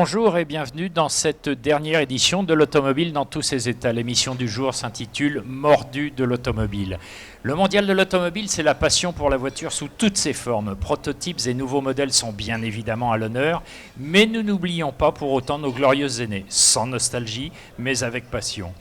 Bonjour et bienvenue dans cette dernière édition de l'automobile dans tous ses états. L'émission du jour s'intitule Mordu de l'automobile. Le mondial de l'automobile, c'est la passion pour la voiture sous toutes ses formes. Prototypes et nouveaux modèles sont bien évidemment à l'honneur, mais nous n'oublions pas pour autant nos glorieux aînés, sans nostalgie, mais avec passion.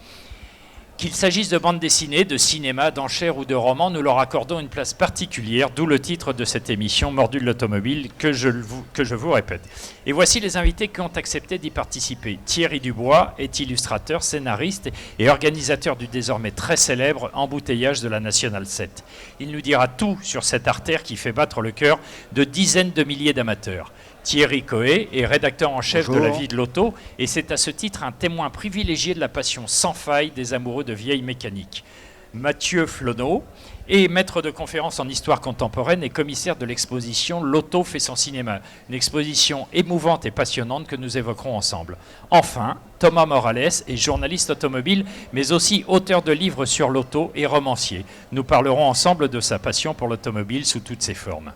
Qu'il s'agisse de bandes dessinées, de cinéma, d'enchères ou de romans, nous leur accordons une place particulière, d'où le titre de cette émission, Mordu de l'automobile, que je vous répète. Et voici les invités qui ont accepté d'y participer. Thierry Dubois est illustrateur, scénariste et organisateur du désormais très célèbre embouteillage de la Nationale 7. Il nous dira tout sur cette artère qui fait battre le cœur de dizaines de milliers d'amateurs. Thierry Coët est rédacteur en chef de La Vie de l'Auto et c'est à ce titre un témoin privilégié de la passion sans faille des amoureux de vieilles mécaniques. Mathieu Flonneau est maître de conférences en histoire contemporaine et commissaire de l'exposition L'Auto fait son cinéma, une exposition émouvante et passionnante que nous évoquerons ensemble. Enfin, Thomas Morales est journaliste automobile mais aussi auteur de livres sur l'auto et romancier. Nous parlerons ensemble de sa passion pour l'automobile sous toutes ses formes.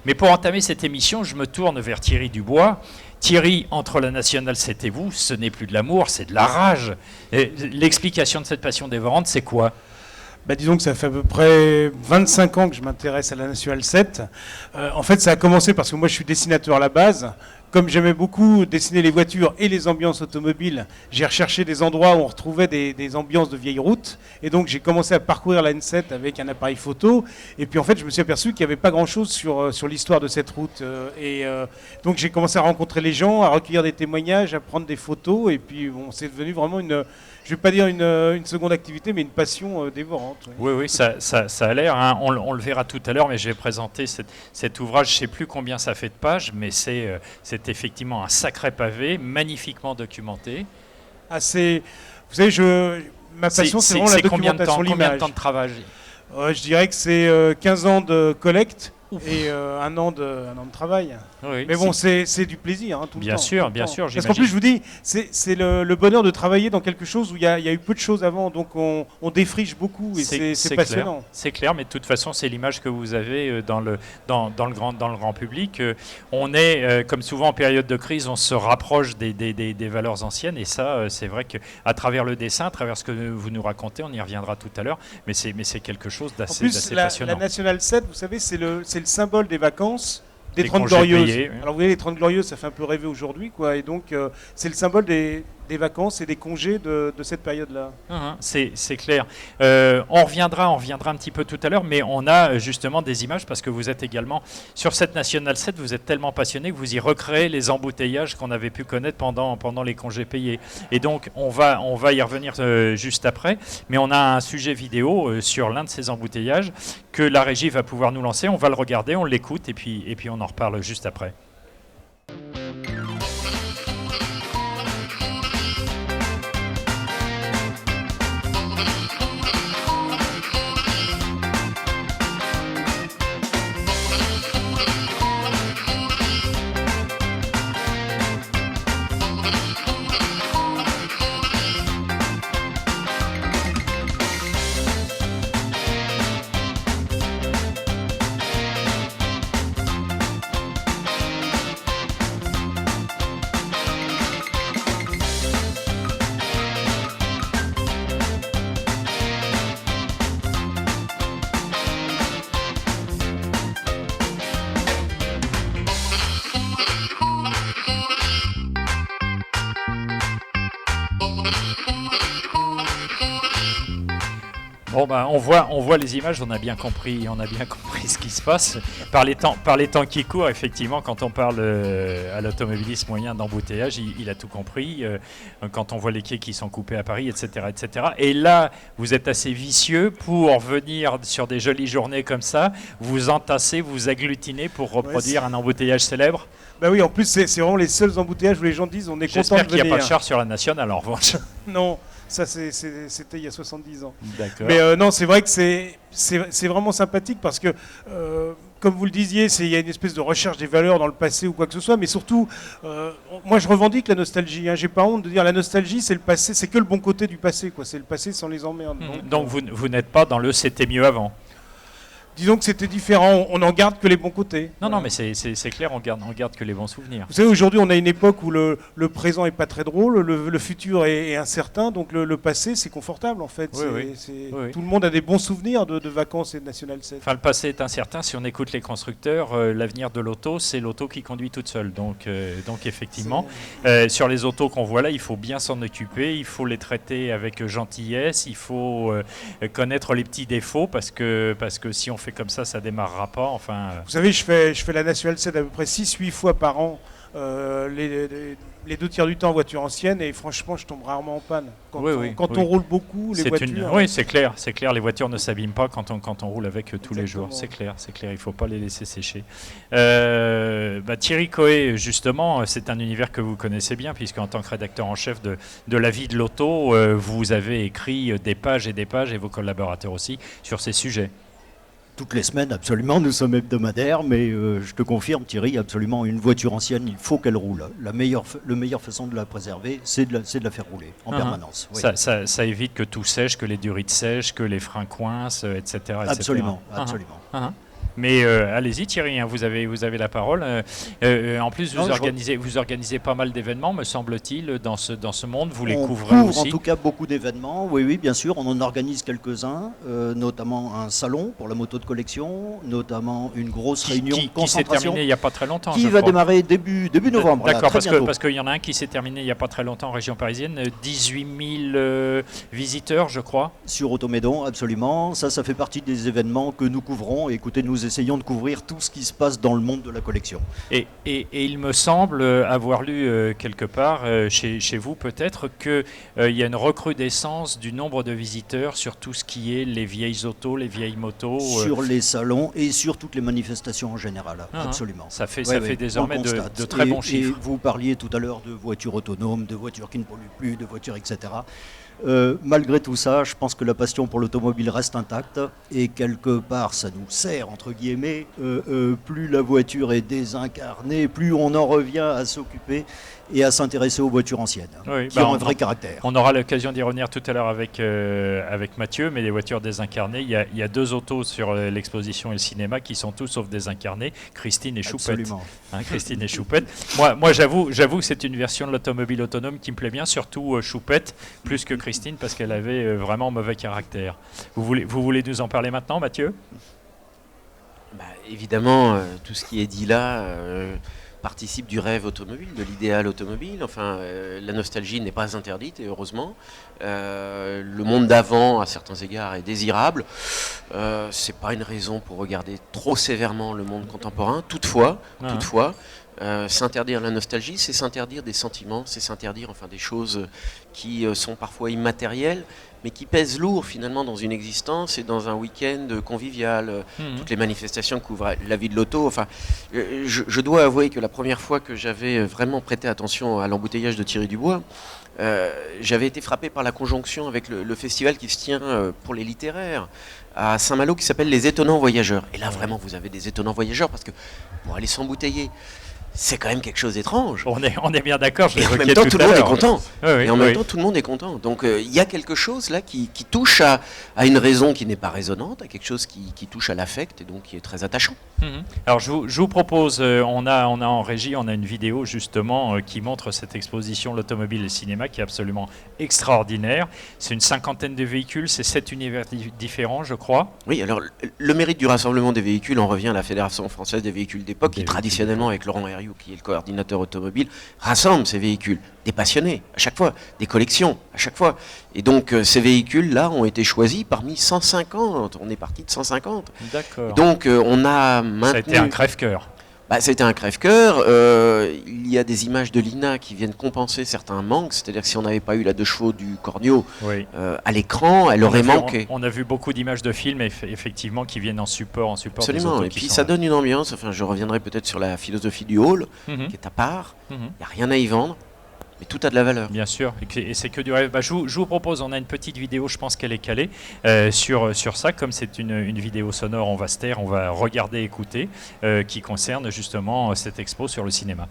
Mais pour entamer cette émission, je me tourne vers Thierry Dubois. Thierry, entre la Nationale 7 et vous, ce n'est plus de l'amour, c'est de la rage. Et l'explication de cette passion dévorante, c'est quoi ? Disons que ça fait à peu près 25 ans que je m'intéresse à la Nationale 7. En fait, ça a commencé parce que moi, je suis dessinateur à la base. Comme j'aimais beaucoup dessiner les voitures et les ambiances automobiles, j'ai recherché des endroits où on retrouvait des ambiances de vieilles routes. Et donc, j'ai commencé à parcourir la N7 avec un appareil photo. Et puis, en fait, je me suis aperçu qu'il n'y avait pas grand-chose sur l'histoire de cette route. Donc, j'ai commencé à rencontrer les gens, à recueillir des témoignages, à prendre des photos. Et puis, bon, c'est devenu vraiment je ne vais pas dire une seconde activité, mais une passion dévorante. Oui, ça a l'air. Hein. On le verra tout à l'heure, mais j'ai présenté cet ouvrage. Je ne sais plus combien ça fait de pages, mais c'est effectivement un sacré pavé, magnifiquement documenté. Vous savez, ma passion, c'est vraiment la documentation, l'image. Combien de temps de travail ? Je dirais que c'est 15 ans de collecte. Et un an de travail. Oui, mais bon, c'est du plaisir, tout le temps. Bien sûr. Parce qu'en plus, je vous dis, c'est le bonheur de travailler dans quelque chose où il y a eu peu de choses avant, donc on défriche beaucoup et c'est passionnant. C'est clair, mais de toute façon, c'est l'image que vous avez dans le grand public. On est, comme souvent en période de crise, on se rapproche des valeurs anciennes, et ça, c'est vrai qu'à travers le dessin, à travers ce que vous nous racontez, on y reviendra tout à l'heure, mais c'est quelque chose d'assez passionnant. La Nationale 7, vous savez, c'est le symbole des vacances des 30 glorieuses. Payés, oui. Alors vous voyez, les 30 glorieuses, ça fait un peu rêver aujourd'hui, quoi. Et donc, c'est le symbole des vacances et des congés de cette période-là. C'est clair. On reviendra un petit peu tout à l'heure, mais on a justement des images parce que vous êtes également sur cette Nationale 7, vous êtes tellement passionné que vous y recréez les embouteillages qu'on avait pu connaître pendant les congés payés. Et donc, on va y revenir juste après, mais on a un sujet vidéo sur l'un de ces embouteillages que la régie va pouvoir nous lancer. On va le regarder, on l'écoute et puis on en reparle juste après. Bon on voit les images, on a bien compris ce qui se passe. Par les temps qui courent, effectivement, quand on parle à l'automobiliste moyen d'embouteillage, il a tout compris. Quand on voit les quais qui sont coupés à Paris, etc., etc. Et là, vous êtes assez vicieux pour venir sur des jolies journées comme ça, vous entasser, vous agglutiner pour reproduire un embouteillage célèbre. Oui, en plus, c'est vraiment les seuls embouteillages où les gens disent on est content de venir. J'espère qu'il n'y a pas de char sur la Nationale, en revanche. Non. Ça, c'était il y a 70 ans. D'accord. Mais non, c'est vrai que c'est vraiment sympathique parce que, comme vous le disiez, il y a une espèce de recherche des valeurs dans le passé ou quoi que ce soit. Mais surtout, moi, je revendique la nostalgie. J'ai pas honte de dire la nostalgie, c'est le passé, c'est que le bon côté du passé, quoi. C'est le passé sans les emmerdes. Donc vous n'êtes pas dans le « c'était mieux avant ». disons que c'était différent. On n'en garde que les bons côtés. Non, mais c'est clair, on garde que les bons souvenirs. Vous savez, aujourd'hui, on a une époque où le présent est pas très drôle, le futur est incertain, donc le passé, c'est confortable, en fait. Oui. Tout le monde a des bons souvenirs de vacances et de National 7. Enfin, le passé est incertain. Si on écoute les constructeurs, l'avenir de l'auto, c'est l'auto qui conduit toute seule. Donc effectivement, sur les autos qu'on voit là, il faut bien s'en occuper, il faut les traiter avec gentillesse, il faut connaître les petits défauts parce que si on fait comme ça démarrera pas. Enfin, vous savez, je fais la National 7 à peu près 6-8 fois par an. Les 2 tiers du temps en voiture ancienne, et franchement je tombe rarement en panne quand on roule beaucoup les voitures. Oui, c'est clair, les voitures ne s'abîment pas quand on roule avec tous les jours, c'est clair, il faut pas les laisser sécher. Thierry Coët, justement, c'est un univers que vous connaissez bien puisque en tant que rédacteur en chef de la vie de l'auto, vous avez écrit des pages et vos collaborateurs aussi sur ces sujets. Toutes les semaines, absolument, nous sommes hebdomadaires, mais je te confirme, Thierry, absolument, une voiture ancienne, il faut qu'elle roule. La meilleure façon de la préserver, c'est de la faire rouler en permanence. Oui. Ça évite que tout sèche, que les durites sèchent, que les freins coincent, etc. Absolument. Mais allez-y Thierry, vous avez la parole. En plus, vous organisez pas mal d'événements, me semble-t-il, dans ce monde. Vous les couvrez aussi. En tout cas, beaucoup d'événements. Oui, bien sûr. On en organise quelques-uns, notamment un salon pour la moto de collection, notamment une grosse réunion de concentration. Qui s'est terminée il n'y a pas très longtemps. Qui va démarrer début novembre. D'accord, parce qu'il y en a un qui s'est terminé il n'y a pas très longtemps en région parisienne. 18 000 visiteurs, je crois. Sur Automédon, absolument. Ça fait partie des événements que nous couvrons. Écoutez, nous essayons de couvrir tout ce qui se passe dans le monde de la collection. Et il me semble avoir lu quelque part, chez vous peut-être, qu'il y a une recrudescence du nombre de visiteurs sur tout ce qui est les vieilles autos, les vieilles motos. Sur les salons et sur toutes les manifestations en général, absolument. Ça fait désormais de très bons chiffres. Et vous parliez tout à l'heure de voitures autonomes, de voitures qui ne polluent plus, de voitures, etc. Malgré tout ça, je pense que la passion pour l'automobile reste intacte et quelque part ça nous sert, entre guillemets, plus la voiture est désincarnée, plus on en revient à s'occuper et à s'intéresser aux voitures anciennes, qui ont un vrai caractère. On aura l'occasion d'y revenir tout à l'heure avec Mathieu, mais les voitures désincarnées, il y a 2 autos sur l'exposition et le cinéma qui sont tous sauf désincarnées, Christine et Choupette. Absolument. Christine et Choupette. Moi j'avoue que c'est une version de l'automobile autonome qui me plaît bien, surtout Choupette, plus que Christine, parce qu'elle avait vraiment mauvais caractère. Vous voulez nous en parler maintenant, Mathieu ? Évidemment, tout ce qui est dit là participe du rêve automobile, de l'idéal automobile. Enfin, la nostalgie n'est pas interdite, et heureusement. Le monde d'avant, à certains égards, est désirable. C'est pas une raison pour regarder trop sévèrement le monde contemporain. Toutefois, s'interdire la nostalgie, c'est s'interdire des sentiments, c'est s'interdire des choses qui sont parfois immatérielles, mais qui pèsent lourd finalement dans une existence et dans un week-end convivial. Toutes les manifestations couvrent la vie de l'auto. Je dois avouer que la première fois que j'avais vraiment prêté attention à l'embouteillage de Thierry Dubois, j'avais été frappé par la conjonction avec le festival qui se tient pour les littéraires à Saint-Malo qui s'appelle Les Étonnants Voyageurs. Et là vraiment vous avez des étonnants voyageurs parce que pour aller s'embouteiller, c'est quand même quelque chose d'étrange. On est bien d'accord. Et en même temps, tout le monde est content. Et en même temps, tout le monde est content. Donc, il y a quelque chose là qui touche à une raison qui n'est pas résonante, à quelque chose qui touche à l'affect et donc qui est très attachant. Alors, je vous propose, on a en régie, on a une vidéo justement qui montre cette exposition l'automobile et le cinéma qui est absolument extraordinaire. C'est une 50aine de véhicules, c'est 7 univers différents, je crois. Oui, alors le mérite du rassemblement des véhicules en revient à la Fédération française des véhicules d'époque qui traditionnellement, avec Laurent Herriot, qui est le coordinateur automobile, rassemble ces véhicules, des passionnés à chaque fois, des collections à chaque fois. Et donc ces véhicules-là ont été choisis parmi 150, on est parti de 150. D'accord. Donc on a maintenu... Ça a été un crève-cœur. Ça a été un crève-cœur. Il y a des images de l'INA qui viennent compenser certains manques, c'est-à-dire que si on n'avait pas eu la 2 chevaux du Cornio à l'écran, elle aurait manqué. On a vu beaucoup d'images de films effectivement qui viennent en support. Absolument, et puis ça donne une ambiance. Je reviendrai peut-être sur la philosophie du hall, qui est à part. Il n'y a rien à y vendre. Mais tout a de la valeur. Bien sûr, et c'est que du rêve. Je vous propose, on a une petite vidéo, je pense qu'elle est calée, sur ça. Comme c'est une vidéo sonore, on va se taire, on va regarder, écouter, qui concerne justement cette expo sur le cinéma.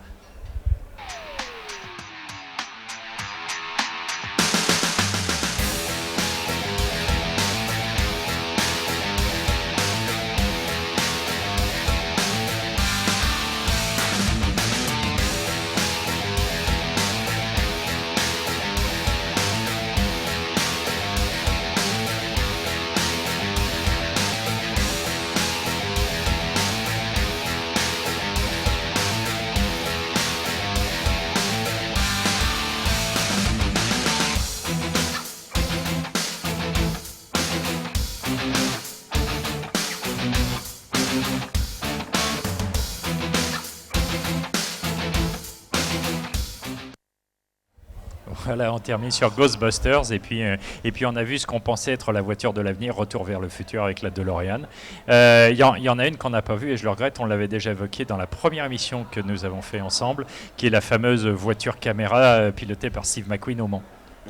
Voilà, on termine sur Ghostbusters et puis on a vu ce qu'on pensait être la voiture de l'avenir, Retour vers le futur avec la DeLorean. Il y en a une qu'on n'a pas vue et je le regrette, on l'avait déjà évoquée dans la première émission que nous avons fait ensemble, qui est la fameuse voiture caméra pilotée par Steve McQueen au Mans.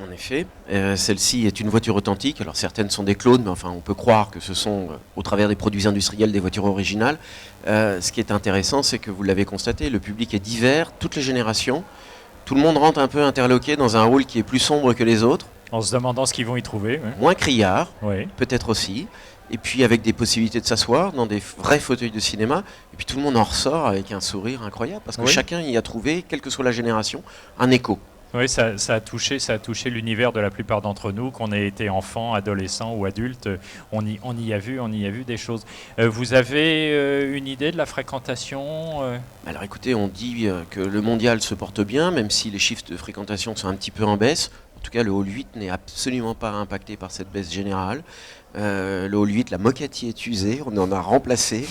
En effet, celle-ci est une voiture authentique. Alors certaines sont des clones, mais enfin on peut croire que ce sont, au travers des produits industriels, des voitures originales. Ce qui est intéressant, c'est que vous l'avez constaté, le public est divers, toutes les générations. Tout le monde rentre un peu interloqué dans un hall qui est plus sombre que les autres. En se demandant ce qu'ils vont y trouver. Ouais. Moins criard, Oui. peut-être aussi. Et puis avec des possibilités de s'asseoir dans des vrais fauteuils de cinéma. Et puis tout le monde en ressort avec un sourire incroyable, parce que Oui. chacun y a trouvé, quelle que soit la génération, un écho. Oui, ça a touché l'univers de la plupart d'entre nous, qu'on ait été enfant, adolescent ou adulte. On y a vu des choses. Vous avez une idée de la fréquentation Alors écoutez, on dit que le mondial se porte bien, même si les chiffres de fréquentation sont un petit peu en baisse. En tout cas, le Hall 8 n'est absolument pas impacté par cette baisse générale. Le Hall 8, la moquette y est usée, on en a remplacé.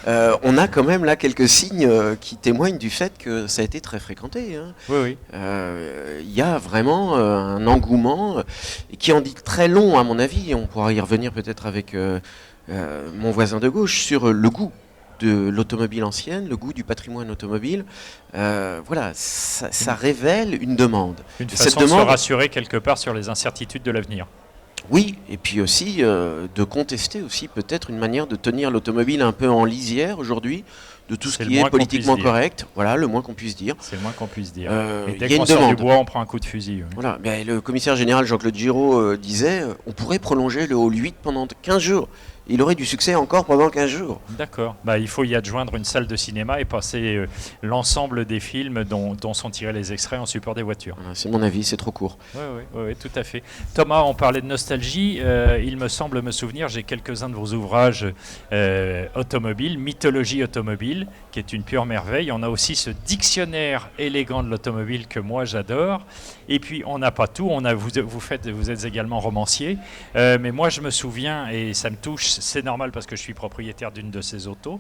On a quand même là quelques signes qui témoignent du fait que ça a été très fréquenté. Hein. Oui. Il y a vraiment un engouement qui en dit très long, à mon avis. On pourra y revenir peut-être avec mon voisin de gauche sur le goût de l'automobile ancienne, le goût du patrimoine automobile. Voilà, ça révèle une demande. Une Cette façon de se demande, rassurer quelque part sur les incertitudes de l'avenir. oui, et puis aussi de contester aussi peut-être une manière de tenir l'automobile un peu en lisière aujourd'hui, de tout ce C'est le qui moins est qu'on politiquement puisse dire. correct. Voilà, le moins qu'on puisse dire. C'est le moins qu'on puisse dire. Et Il dès y a qu'on une sort du demande. bois, on prend un coup de fusil. Oui. Voilà, mais le commissaire général Jean-Claude Giraud disait on pourrait prolonger le Hall 8 pendant 15 jours. Il aurait du succès encore pendant 15 jours. D'accord. Il faut y adjoindre une salle de cinéma et passer l'ensemble des films dont sont tirés les extraits en support des voitures. Voilà, c'est mon avis, c'est trop court. Oui, tout à fait. Thomas, on parlait de nostalgie. Il me semble me souvenir, j'ai quelques-uns de vos ouvrages automobiles, Mythologie automobile, qui est une pure merveille. On a aussi ce dictionnaire élégant de l'automobile que moi j'adore. Et puis, on n'a pas tout. Vous êtes également romancier. Mais moi, je me souviens, et ça me touche, c'est normal parce que je suis propriétaire d'une de ces autos,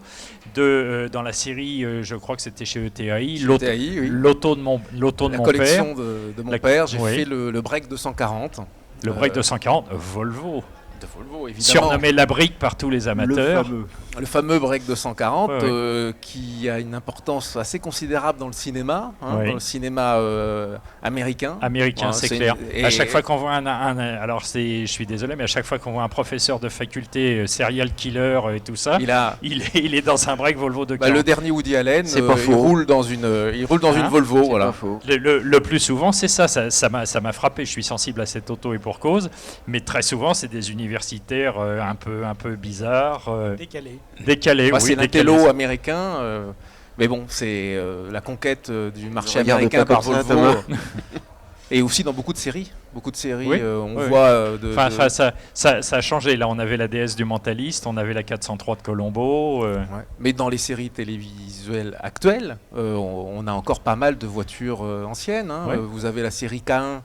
dans la série, je crois que c'était chez ETAI, ETAI, oui. l'auto de mon La père. collection de mon père, j'ai oui. fait le break 240. Le break 240, Volvo. De Volvo, évidemment. Surnommé la brique par tous les amateurs. Le fameux break 240, Ouais. qui a une importance assez considérable dans le cinéma, Oui. dans le cinéma américain. Américain, c'est clair. Et À chaque fois qu'on voit alors je suis désolé, mais à chaque fois qu'on voit un professeur de faculté serial killer et tout ça, il est dans un break Volvo de 40. le dernier Woody Allen, C'est pas il faux. roule dans une Volvo, C'est voilà. pas faux. Le plus souvent, c'est ça m'a frappé. Je suis sensible à cette auto et pour cause, mais très souvent, c'est des universitaires un peu bizarres, décalés. Bah, oui, c'est l'intello décalés. américain, mais bon, c'est la conquête du marché Regarde américain pas par comme ça, Volvo. Thomas. Et aussi dans beaucoup de séries, Oui, on oui. voit Ça a changé. Là, on avait la DS du Mentaliste, on avait la 403 de Colombo. Ouais. Mais dans les séries télévisuelles actuelles, on a encore pas mal de voitures anciennes. Hein. Ouais. Vous avez la série K1,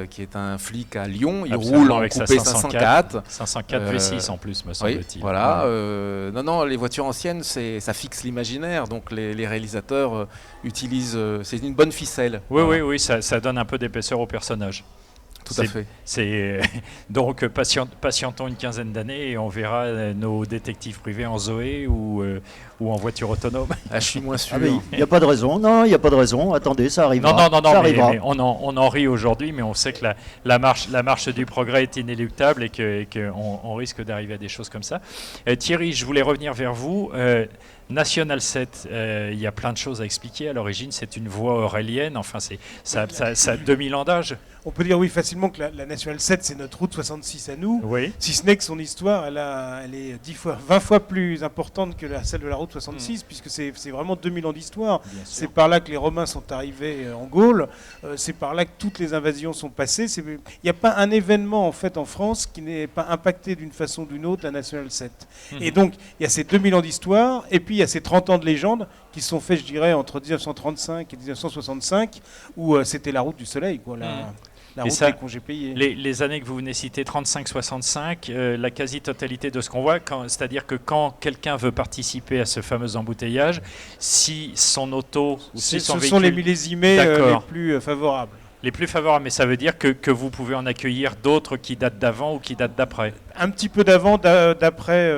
qui est un flic à Lyon. Il Absolument, roule en avec sa coupé 504. 504 V6 en plus, me Oui, semble-t-il. voilà. Ouais. Non, les voitures anciennes, ça fixe l'imaginaire. Donc les réalisateurs utilisent. C'est une bonne ficelle. Oui, ça donne un peu d'épaisseur au personnage. Tout à fait. Donc patientons une quinzaine d'années et on verra nos détectives privés en Zoé ou en voiture autonome. Ah, je suis moins sûr. Ah, mais il n'y a pas de raison. Non, il n'y a pas de raison. Attendez, ça arrivera. Non, ça mais arrivera. on en rit aujourd'hui, mais on sait que la marche du progrès est inéluctable et qu'on risque d'arriver à des choses comme ça. Thierry, je voulais revenir vers vous. National 7, il y a plein de choses à expliquer. À l'origine, c'est une voie aurélienne. Enfin, ça a 2000 ans d'âge. On peut dire oui facilement que la National 7, c'est notre route 66 à nous. Oui. Si ce n'est que son histoire, elle est 20 fois plus importante que celle de la route 66, puisque c'est vraiment 2000 ans d'histoire. Bien sûr. C'est par là que les Romains sont arrivés en Gaule. C'est par là que toutes les invasions sont passées. Il n'y a pas un événement en fait en France qui n'ait pas impacté d'une façon ou d'une autre la National 7. Et donc il y a ces 2000 ans d'histoire, et puis il y a ces 30 ans de légende qui sont faits, je dirais, entre 1935 et 1965, où c'était la route du soleil, quoi. La route des congés payés. Les années que vous venez citer, 35-65, la quasi-totalité de ce qu'on voit, c'est-à-dire que quand quelqu'un veut participer à ce fameux embouteillage, si son auto ou si son ce véhicule... sont les millésimés les plus favorables. Les plus favorables, mais ça veut dire que vous pouvez en accueillir d'autres qui datent d'avant ou qui datent d'après. Un petit peu d'avant, d'après,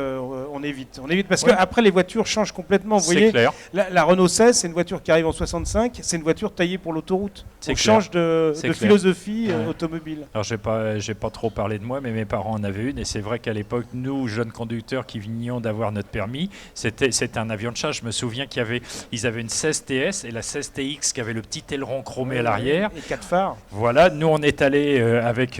on évite. On évite parce Ouais. qu'après, les voitures changent complètement. Vous C'est voyez, clair. la Renault 16, c'est une voiture qui arrive en 65, c'est une voiture taillée pour l'autoroute. C'est On clair. change de C'est clair. philosophie Ouais. automobile. Alors, j'ai pas trop parlé de moi, mais mes parents en avaient une. Et c'est vrai qu'à l'époque, nous, jeunes conducteurs qui venions d'avoir notre permis, c'était un avion de chasse. Je me souviens ils avaient une 16 TS et la 16 TX qui avait le petit aileron chromé à l'arrière. Et 4 phares. Voilà, nous on est allé avec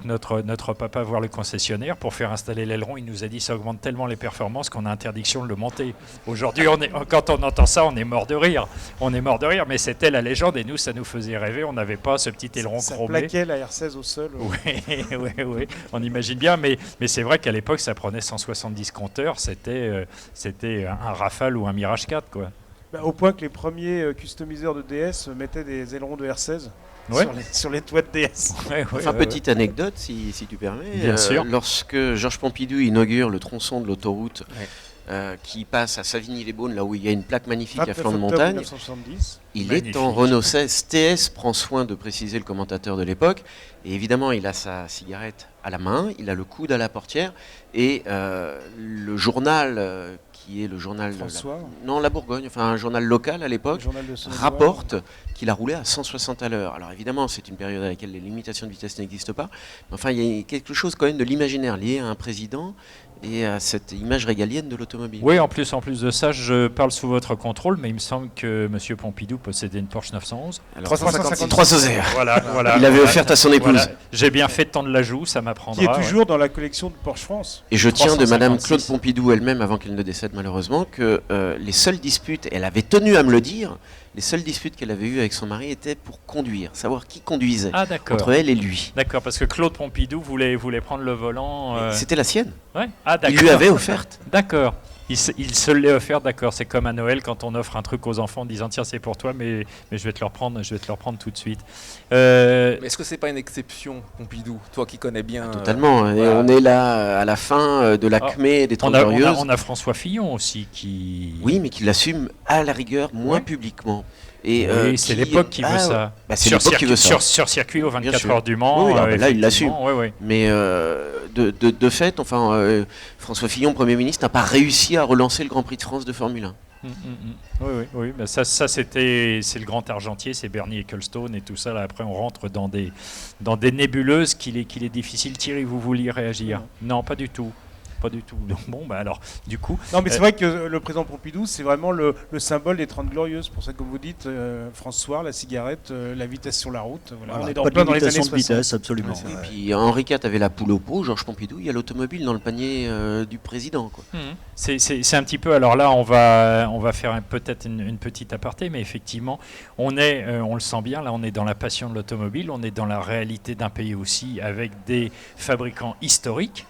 notre papa voir le concessionnaire pour faire installer l'aileron. Il nous a dit ça augmente tellement les performances qu'on a interdiction de le monter. Aujourd'hui, quand on entend ça, on est mort de rire. On est mort de rire, mais c'était la légende et nous, ça nous faisait rêver. On n'avait pas ce petit aileron Ça chromé. plaquait la R16 au sol. Oui, on imagine bien, mais c'est vrai qu'à l'époque, ça prenait 170 compteurs. C'était un Rafale ou un Mirage 4, quoi. Au point que les premiers customiseurs de DS mettaient des ailerons de R16 Ouais. sur les toits de DS. Enfin, petite anecdote, si tu permets. Bien sûr. Lorsque Georges Pompidou inaugure le tronçon de l'autoroute Ouais. qui passe à Savigny-les-Beaunes, là où il y a une plaque magnifique à 29 flanc de octobre montagne, 1970. il Magnifique. est en Renault 16 TS, prend soin de préciser le commentateur de l'époque. Et évidemment, il a sa cigarette à la main, il a le coude à la portière, et le journal, qui est le journal... François. Non, la Bourgogne, enfin un journal local à Le l'époque, journal de Saône-et-Loire. rapporte qu'il a roulé à 160 à l'heure. Alors évidemment, c'est une période à laquelle les limitations de vitesse n'existent pas. Mais enfin, il y a quelque chose quand même de l'imaginaire lié à un président et à cette image régalienne de l'automobile. Oui, en plus de ça, je parle sous votre contrôle, mais il me semble que M. Pompidou possédait une Porsche 911. Alors, 356. 300. Voilà. Il l'avait offerte à son épouse. Voilà. J'ai bien fait de tendre la joue, ça m'apprendra. Qui est toujours dans la collection de Porsche France. Et je tiens de Madame 356. Claude Pompidou elle-même, avant qu'elle ne décède malheureusement, que les seules disputes, elle avait tenu à me le dire, les seules disputes qu'elle avait eues avec son mari étaient pour conduire, savoir qui conduisait, Ah d'accord. entre elle et lui. D'accord, parce que Claude Pompidou voulait prendre le volant. C'était la sienne. Ouais. Ah Il d'accord. lui avait offerte. D'accord. Il se l'est offert, d'accord. C'est comme à Noël quand on offre un truc aux enfants en disant tiens c'est pour toi, mais je vais te le reprendre, tout de suite. Mais est-ce que c'est pas une exception, Pompidou, toi qui connais bien Totalement. Et voilà. on est là à la fin de l'acmé des On 30 a, Glorieuses. on a François Fillon aussi qui. Oui, mais qui l'assume à la rigueur moins Ouais. publiquement. Et, Oui, c'est l'époque qui veut ça. Bah, c'est l'époque qui veut ça. Sur circuit aux 24 sûr. heures du Mans. Oui, oui, ah, bah là, il l'assume. effectivement, ouais, ouais. Mais de fait, enfin, François Fillon, Premier ministre, n'a pas réussi à relancer le Grand Prix de France de Formule 1. Oui. Bah c'est le grand argentier, c'est Bernie Ecclestone et tout ça. Là, après, on rentre dans des nébuleuses qu'il est difficile. Thierry, vous vouliez réagir? Non, pas du tout. Pas du tout. Donc, bon, bah alors, du coup. Non, mais c'est vrai que le président Pompidou, c'est vraiment le symbole des 30 Glorieuses. Pour ça, comme vous dites, François, la cigarette, la vitesse sur la route. Voilà. Voilà, On est dans pas de plein dans les années limitation de 60. vitesse, absolument. Et puis Henri IV avait la poule au pot, Georges Pompidou, il y a l'automobile dans le panier du président, quoi. C'est un petit peu. Alors là, on va faire peut-être une petite aparté, mais effectivement, on le sent bien. Là, on est dans la passion de l'automobile, on est dans la réalité d'un pays aussi, avec des fabricants historiques.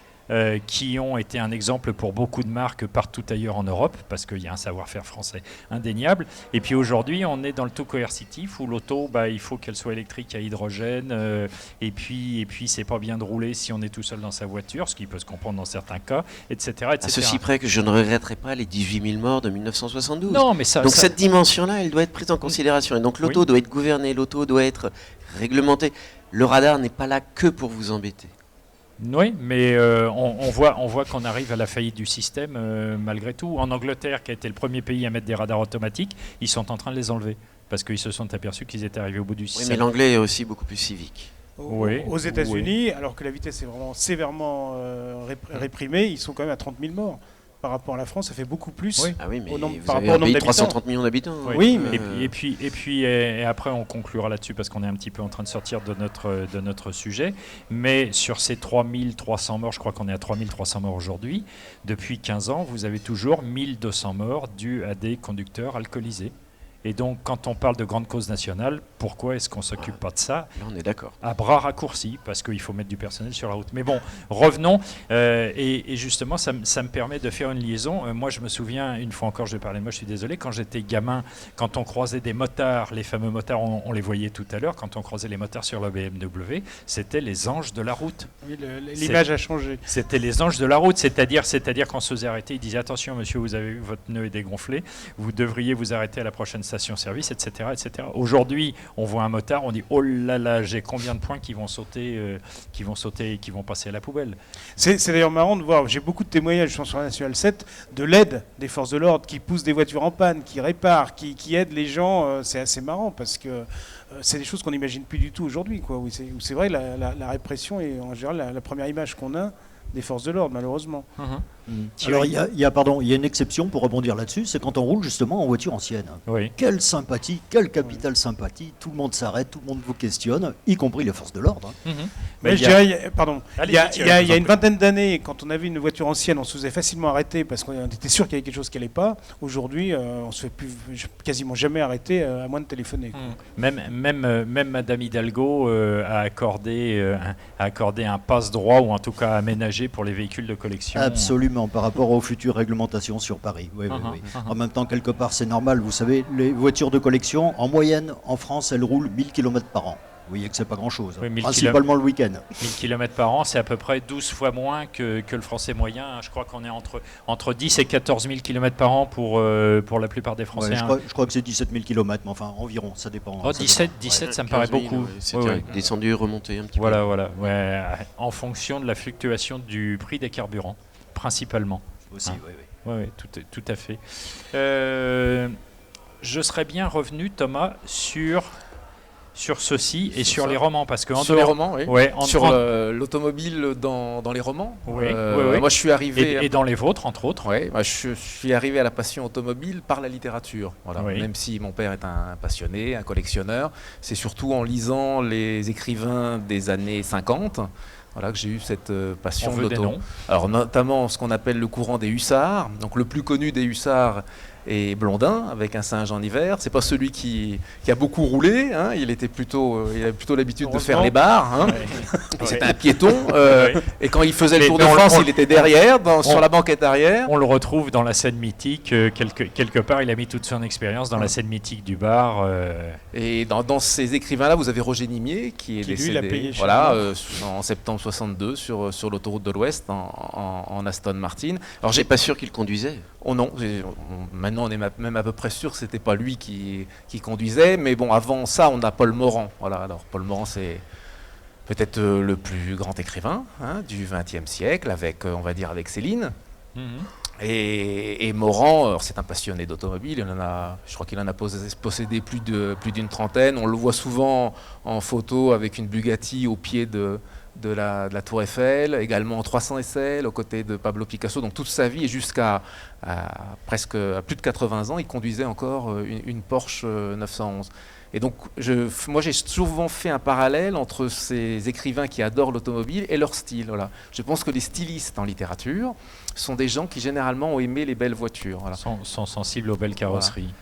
Qui ont été un exemple pour beaucoup de marques partout ailleurs en Europe, parce qu'il y a un savoir-faire français indéniable. Et puis aujourd'hui, on est dans le tout coercitif, où l'auto, il faut qu'elle soit électrique à hydrogène, et puis c'est pas bien de rouler si on est tout seul dans sa voiture, ce qui peut se comprendre dans certains cas, etc. À ceci près que je ne regretterai pas les 18 000 morts de 1972. Non, mais donc cette dimension-là, elle doit être prise en considération. Et donc l'auto Oui. doit être gouvernée, l'auto doit être réglementée. Le radar n'est pas là que pour vous embêter. Oui, mais on voit qu'on arrive à la faillite du système malgré tout. En Angleterre, qui a été le premier pays à mettre des radars automatiques, ils sont en train de les enlever parce qu'ils se sont aperçus qu'ils étaient arrivés au bout du Oui, système. mais l'anglais est aussi beaucoup plus civique. Aux États-Unis, alors que la vitesse est vraiment sévèrement réprimée, ils sont quand même à 30 000 morts. Par rapport à la France, ça fait beaucoup plus. Oui. Ah oui, mais Au vous par avez rapport au un pays nombre de d'habitants. 330 millions d'habitants. Oui, Et après on conclura là-dessus parce qu'on est un petit peu en train de sortir de notre sujet. Mais sur ces 3300 morts, je crois qu'on est à 3300 morts aujourd'hui, depuis 15 ans, vous avez toujours 1200 morts dus à des conducteurs alcoolisés. Et donc, quand on parle de grande cause nationale, pourquoi est-ce qu'on ne s'occupe pas de ça Là, on est d'accord. à bras raccourcis, parce qu'il faut mettre du personnel sur la route. Mais bon, revenons. Et justement, ça me permet de faire une liaison. Moi, je me souviens, une fois encore, je vais parler de moi, je suis désolé, quand j'étais gamin, quand on croisait des motards, les fameux motards, on les voyait tout à l'heure, quand on croisait les motards sur la BMW, c'était les anges de la route. Oui, l'image a changé. C'était les anges de la route, c'est-à-dire qu'on se faisait arrêter, ils disaient attention monsieur, vous avez vu votre pneu est dégonflé, vous devriez vous arrêter à la prochaine station-service, etc., etc. Aujourd'hui, on voit un motard, on dit oh là là, j'ai combien de points qui vont sauter, qui vont passer à la poubelle. C'est d'ailleurs marrant de voir, j'ai beaucoup de témoignages sur la National 7 de l'aide des forces de l'ordre qui poussent des voitures en panne, qui réparent, qui aident les gens. C'est assez marrant parce que c'est des choses qu'on n'imagine plus du tout aujourd'hui, quoi. Où c'est vrai, la répression est en général la première image qu'on a des forces de l'ordre, malheureusement. Alors, il y a une exception pour rebondir là-dessus, c'est quand on roule justement en voiture ancienne. Oui. Quelle sympathie, quelle capitale sympathie, tout le monde s'arrête, tout le monde vous questionne, y compris les forces de l'ordre. Mais je dirais, pardon, il y Allez-y, a, je vous en une prie. vingtaine d'années, quand on avait une voiture ancienne, on se faisait facilement arrêter parce qu'on était sûr qu'il y avait quelque chose qui n'allait pas. Aujourd'hui, on se fait quasiment jamais arrêter, à moins de téléphoner, quoi. Même Madame Hidalgo a accordé un passe-droit, ou en tout cas aménagé pour les véhicules de collection. Absolument, par rapport aux futures réglementations sur Paris. Oui, oui, oui. En même temps, quelque part, c'est normal. Vous savez, les voitures de collection, en moyenne, en France, elles roulent 1000 km par an. Vous voyez que c'est pas grand-chose. Oui, 1000 Principalement le week-end. 1000 km par an, c'est à peu près 12 fois moins que le français moyen. Je crois qu'on est entre 10 et 14 000 km par an pour la plupart des Français. Ouais, je crois que c'est 17 000 km, mais enfin, environ, ça dépend. Oh, ça 17, dépend. 17 ça me 15 paraît 000, beaucoup. C'est Ouais, ouais. descendu, remonté un petit peu. Voilà. Ouais, en fonction de la fluctuation du prix des carburants, principalement. Aussi, Ah. oui, oui. Oui, tout à fait. Je serais bien revenu, Thomas, sur ceci et sur les romans, parce que Sur les romans, oui. Ouais, Sur l'automobile dans les romans. Oui, Moi, je suis arrivé. et dans les vôtres, entre autres. Ouais, moi, je suis arrivé à la passion automobile par la littérature. Voilà. Oui. Même si mon père est un passionné, un collectionneur, c'est surtout en lisant les écrivains des années 50 voilà, que j'ai eu cette passion On veut des d'auto. noms. Alors notamment ce qu'on appelle le courant des hussards. Donc le plus connu des hussards est Blondin avec un singe en hiver. C'est pas celui qui a beaucoup roulé. Hein. Il avait plutôt l'habitude de faire les bars. Hein. Et c'était un piéton. Et quand il faisait le Tour de France, il était derrière, sur la banquette arrière. On le retrouve dans la scène mythique. Quelque part, il a mis toute son expérience dans la scène mythique du bar. Et dans ces écrivains-là, vous avez Roger Nimier qui est décédé. Lui, l'a payé en septembre 62 sur l'autoroute de l'Ouest en Aston Martin. Alors, j'ai pas sûr qu'il conduisait. Oh non, maintenant on est même à peu près sûr que c'était pas lui qui conduisait, mais bon, avant ça, on a Paul Morand. Voilà, alors Paul Morand, c'est peut-être le plus grand écrivain du XXe siècle, on va dire avec Céline. Et Morand, c'est un passionné d'automobile. Je crois qu'il en a possédé plus d'une trentaine. On le voit souvent en photo avec une Bugatti au pied de la Tour Eiffel, également en 300 SL aux côtés de Pablo Picasso. Donc toute sa vie et jusqu'à presque à plus de 80 ans, il conduisait encore une Porsche 911. Et donc moi j'ai souvent fait un parallèle entre ces écrivains qui adorent l'automobile et leur style. Voilà. Je pense que les stylistes en littérature sont des gens qui généralement ont aimé les belles voitures. Voilà. Sont sensibles aux belles carrosseries.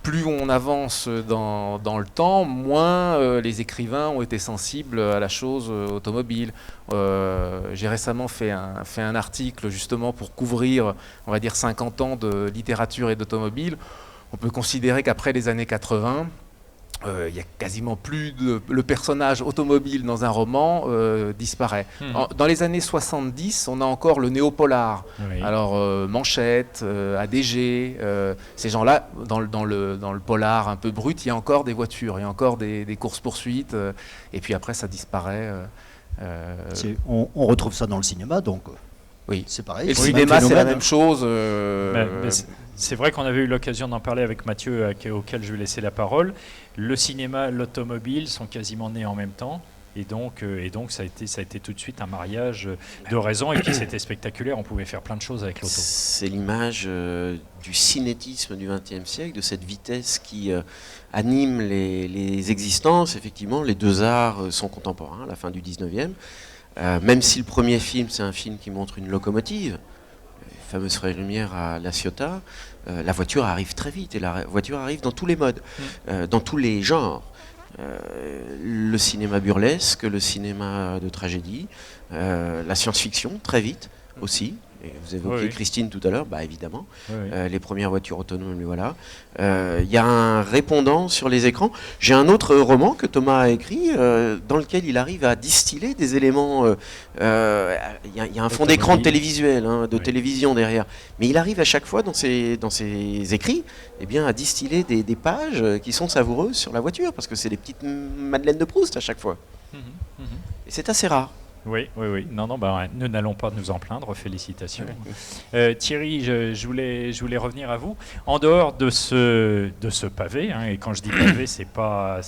Plus on avance dans le temps, moins les écrivains ont été sensibles à la chose automobile. J'ai récemment fait un article justement pour couvrir, on va dire, 50 ans de littérature et d'automobile. On peut considérer qu'après les années 80, il n'y a quasiment plus le personnage automobile dans un roman disparaît. Dans les années 70, on a encore le néopolar. Oui. Alors Manchette, ADG, ces gens-là, dans le polar un peu brut, il y a encore des voitures, il y a encore des courses-poursuites, et puis après ça disparaît. On retrouve ça dans le cinéma, donc Oui. c'est pareil. Et le c'est le même cinéma, c'est la phénomène, même chose. Mais c'est vrai qu'on avait eu l'occasion d'en parler avec Mathieu, auquel je vais laisser la parole. Le cinéma et l'automobile sont quasiment nés en même temps. Et donc ça a été tout de suite un mariage de raison. Et puis c'était spectaculaire, on pouvait faire plein de choses avec l'auto. C'est l'image du cinétisme du XXe siècle, de cette vitesse qui anime les existences. Effectivement, les deux arts sont contemporains à la fin du XIXe. Même si le premier film, c'est un film qui montre une locomotive, la fameuse Frères Lumière à La Ciotat, la voiture arrive très vite, et la voiture arrive dans tous les modes, dans tous les genres. Le cinéma burlesque, le cinéma de tragédie, la science-fiction, très vite aussi, Et vous évoquiez Oui. Christine tout à l'heure, bah évidemment. Oui, oui. Les premières voitures autonomes, les voilà. Il y a un répondant sur les écrans. J'ai un autre roman que Thomas a écrit, dans lequel il arrive à distiller des éléments. Il y a un fond d'écran de télévisuel, de télévision derrière. Mais il arrive à chaque fois dans ses écrits, eh bien, à distiller des pages qui sont savoureuses sur la voiture, parce que c'est des petites madeleines de Proust à chaque fois. Et c'est assez rare. Oui, oui, oui. Non, non, bah, nous n'allons pas nous en plaindre. Félicitations. Thierry, je voulais revenir à vous. En dehors de ce pavé, et quand je dis pavé, c'est pas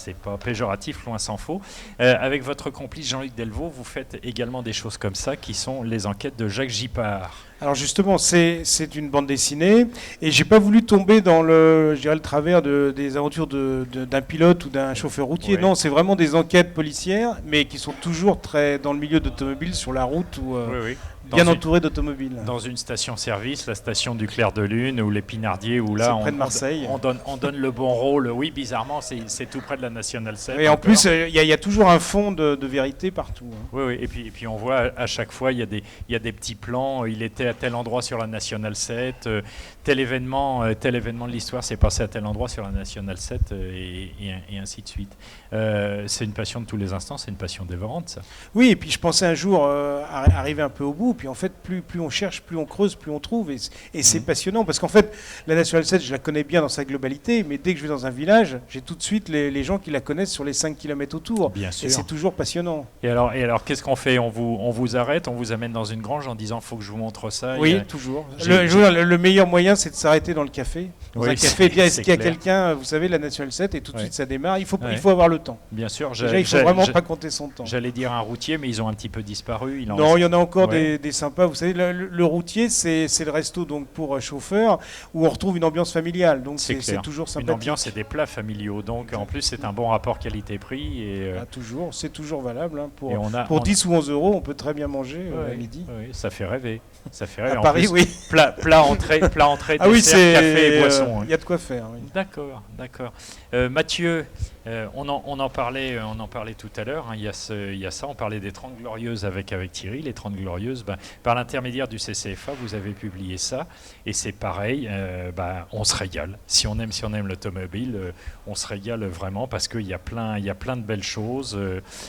péjoratif, loin s'en faut. Avec votre complice Jean-Luc Delvaux, vous faites également des choses comme ça, qui sont les enquêtes de Jacques Gippard. Alors justement, c'est une bande dessinée et j'ai pas voulu tomber dans le travers des aventures d'un pilote ou d'un chauffeur routier. Ouais. Non, c'est vraiment des enquêtes policières, mais qui sont toujours très dans le milieu d'automobile, sur la route ou Oui, oui. bien entouré d'automobiles. Dans une station-service, la station du Clair de Lune ou les Pinardiers, où là, C'est près de Marseille. on donne le bon rôle. Oui, bizarrement, c'est tout près de la Nationale 7. Et en encore. plus, il y a toujours un fond de vérité partout. Oui, oui. Et puis on voit à chaque fois, il y a des petits plans. Il était à tel endroit sur la Nationale 7. Tel événement de l'histoire s'est passé à tel endroit sur la Nationale 7 et ainsi de suite. C'est une passion de tous les instants, c'est une passion dévorante, ça. Oui, et puis je pensais un jour arriver un peu au bout, puis en fait, plus on cherche, plus on creuse, plus on trouve, et c'est passionnant, parce qu'en fait, la Nationale 7, je la connais bien dans sa globalité, mais dès que je vais dans un village, j'ai tout de suite les gens qui la connaissent sur les 5 km autour. Bien sûr. Et c'est toujours passionnant. Et alors qu'est-ce qu'on fait? On vous arrête, on vous amène dans une grange en disant faut que je vous montre ça. Oui, toujours. Le meilleur moyen, c'est de s'arrêter dans le café. Dans Oui, un café, dire est-ce c'est qu'il y a clair. quelqu'un, vous savez, la Nationale 7, et tout de Ouais. suite ça démarre. Il faut Ouais. avoir le temps. Bien sûr. Déjà, il faut vraiment pas compter son temps. J'allais dire un routier, mais ils ont un petit peu disparu. Non, il y en a encore Ouais. des sympas. Vous savez, le routier, c'est le resto donc pour chauffeurs où on retrouve une ambiance familiale. Donc C'est c'est clair. toujours Une sympathique. ambiance et des plats familiaux. Donc en plus, c'est un bon rapport qualité-prix. Et, Ah, toujours, c'est toujours valable. Hein. et on a, Pour on- 10 ou 11 euros, on peut très bien manger à Ouais, midi. ouais, ça fait rêver. Ça fait rêver. À En Paris, plus, oui. Plat entrée, Ah oui, dessert, c'est café et boisson. il y a de quoi faire. Oui. D'accord, d'accord. Mathieu, on en parlait tout à l'heure. Il y a ça. On parlait des 30 Glorieuses avec Thierry. Les 30 Glorieuses, par l'intermédiaire du CCFA, vous avez publié ça. Et c'est pareil, on se régale. Si on aime l'automobile, on se régale vraiment parce qu'il y a plein de belles choses.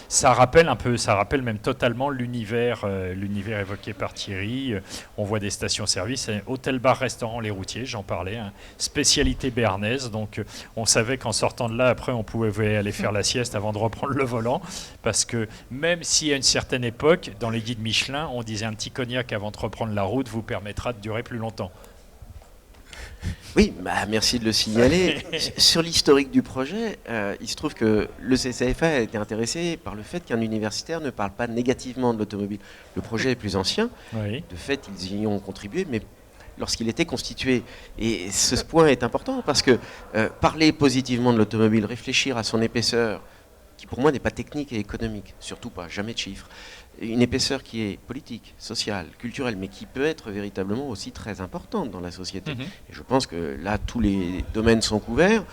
Ça rappelle même totalement l'univers évoqué par Thierry. On voit des stations-service, hôtel, bar, restaurant, les routiers, j'en parlais, spécialité béarnaise. Donc on savait qu'en sortant de là, après, on pouvait aller faire la sieste avant de reprendre le volant. Parce que même si à une certaine époque, dans les guides Michelin, on disait un petit cognac avant de reprendre la route vous permettra de durer plus longtemps. Oui, merci de le signaler. Sur l'historique du projet, il se trouve que le CCFA a été intéressé par le fait qu'un universitaire ne parle pas négativement de l'automobile. Le projet est plus ancien. Oui. De fait, ils y ont contribué, mais lorsqu'il était constitué. Et ce point est important parce que parler positivement de l'automobile, réfléchir à son épaisseur, qui pour moi n'est pas technique et économique, surtout pas, jamais de chiffres, une épaisseur qui est politique, sociale, culturelle, mais qui peut être véritablement aussi très importante dans la société. Mhm. Et je pense que là, tous les domaines sont couverts,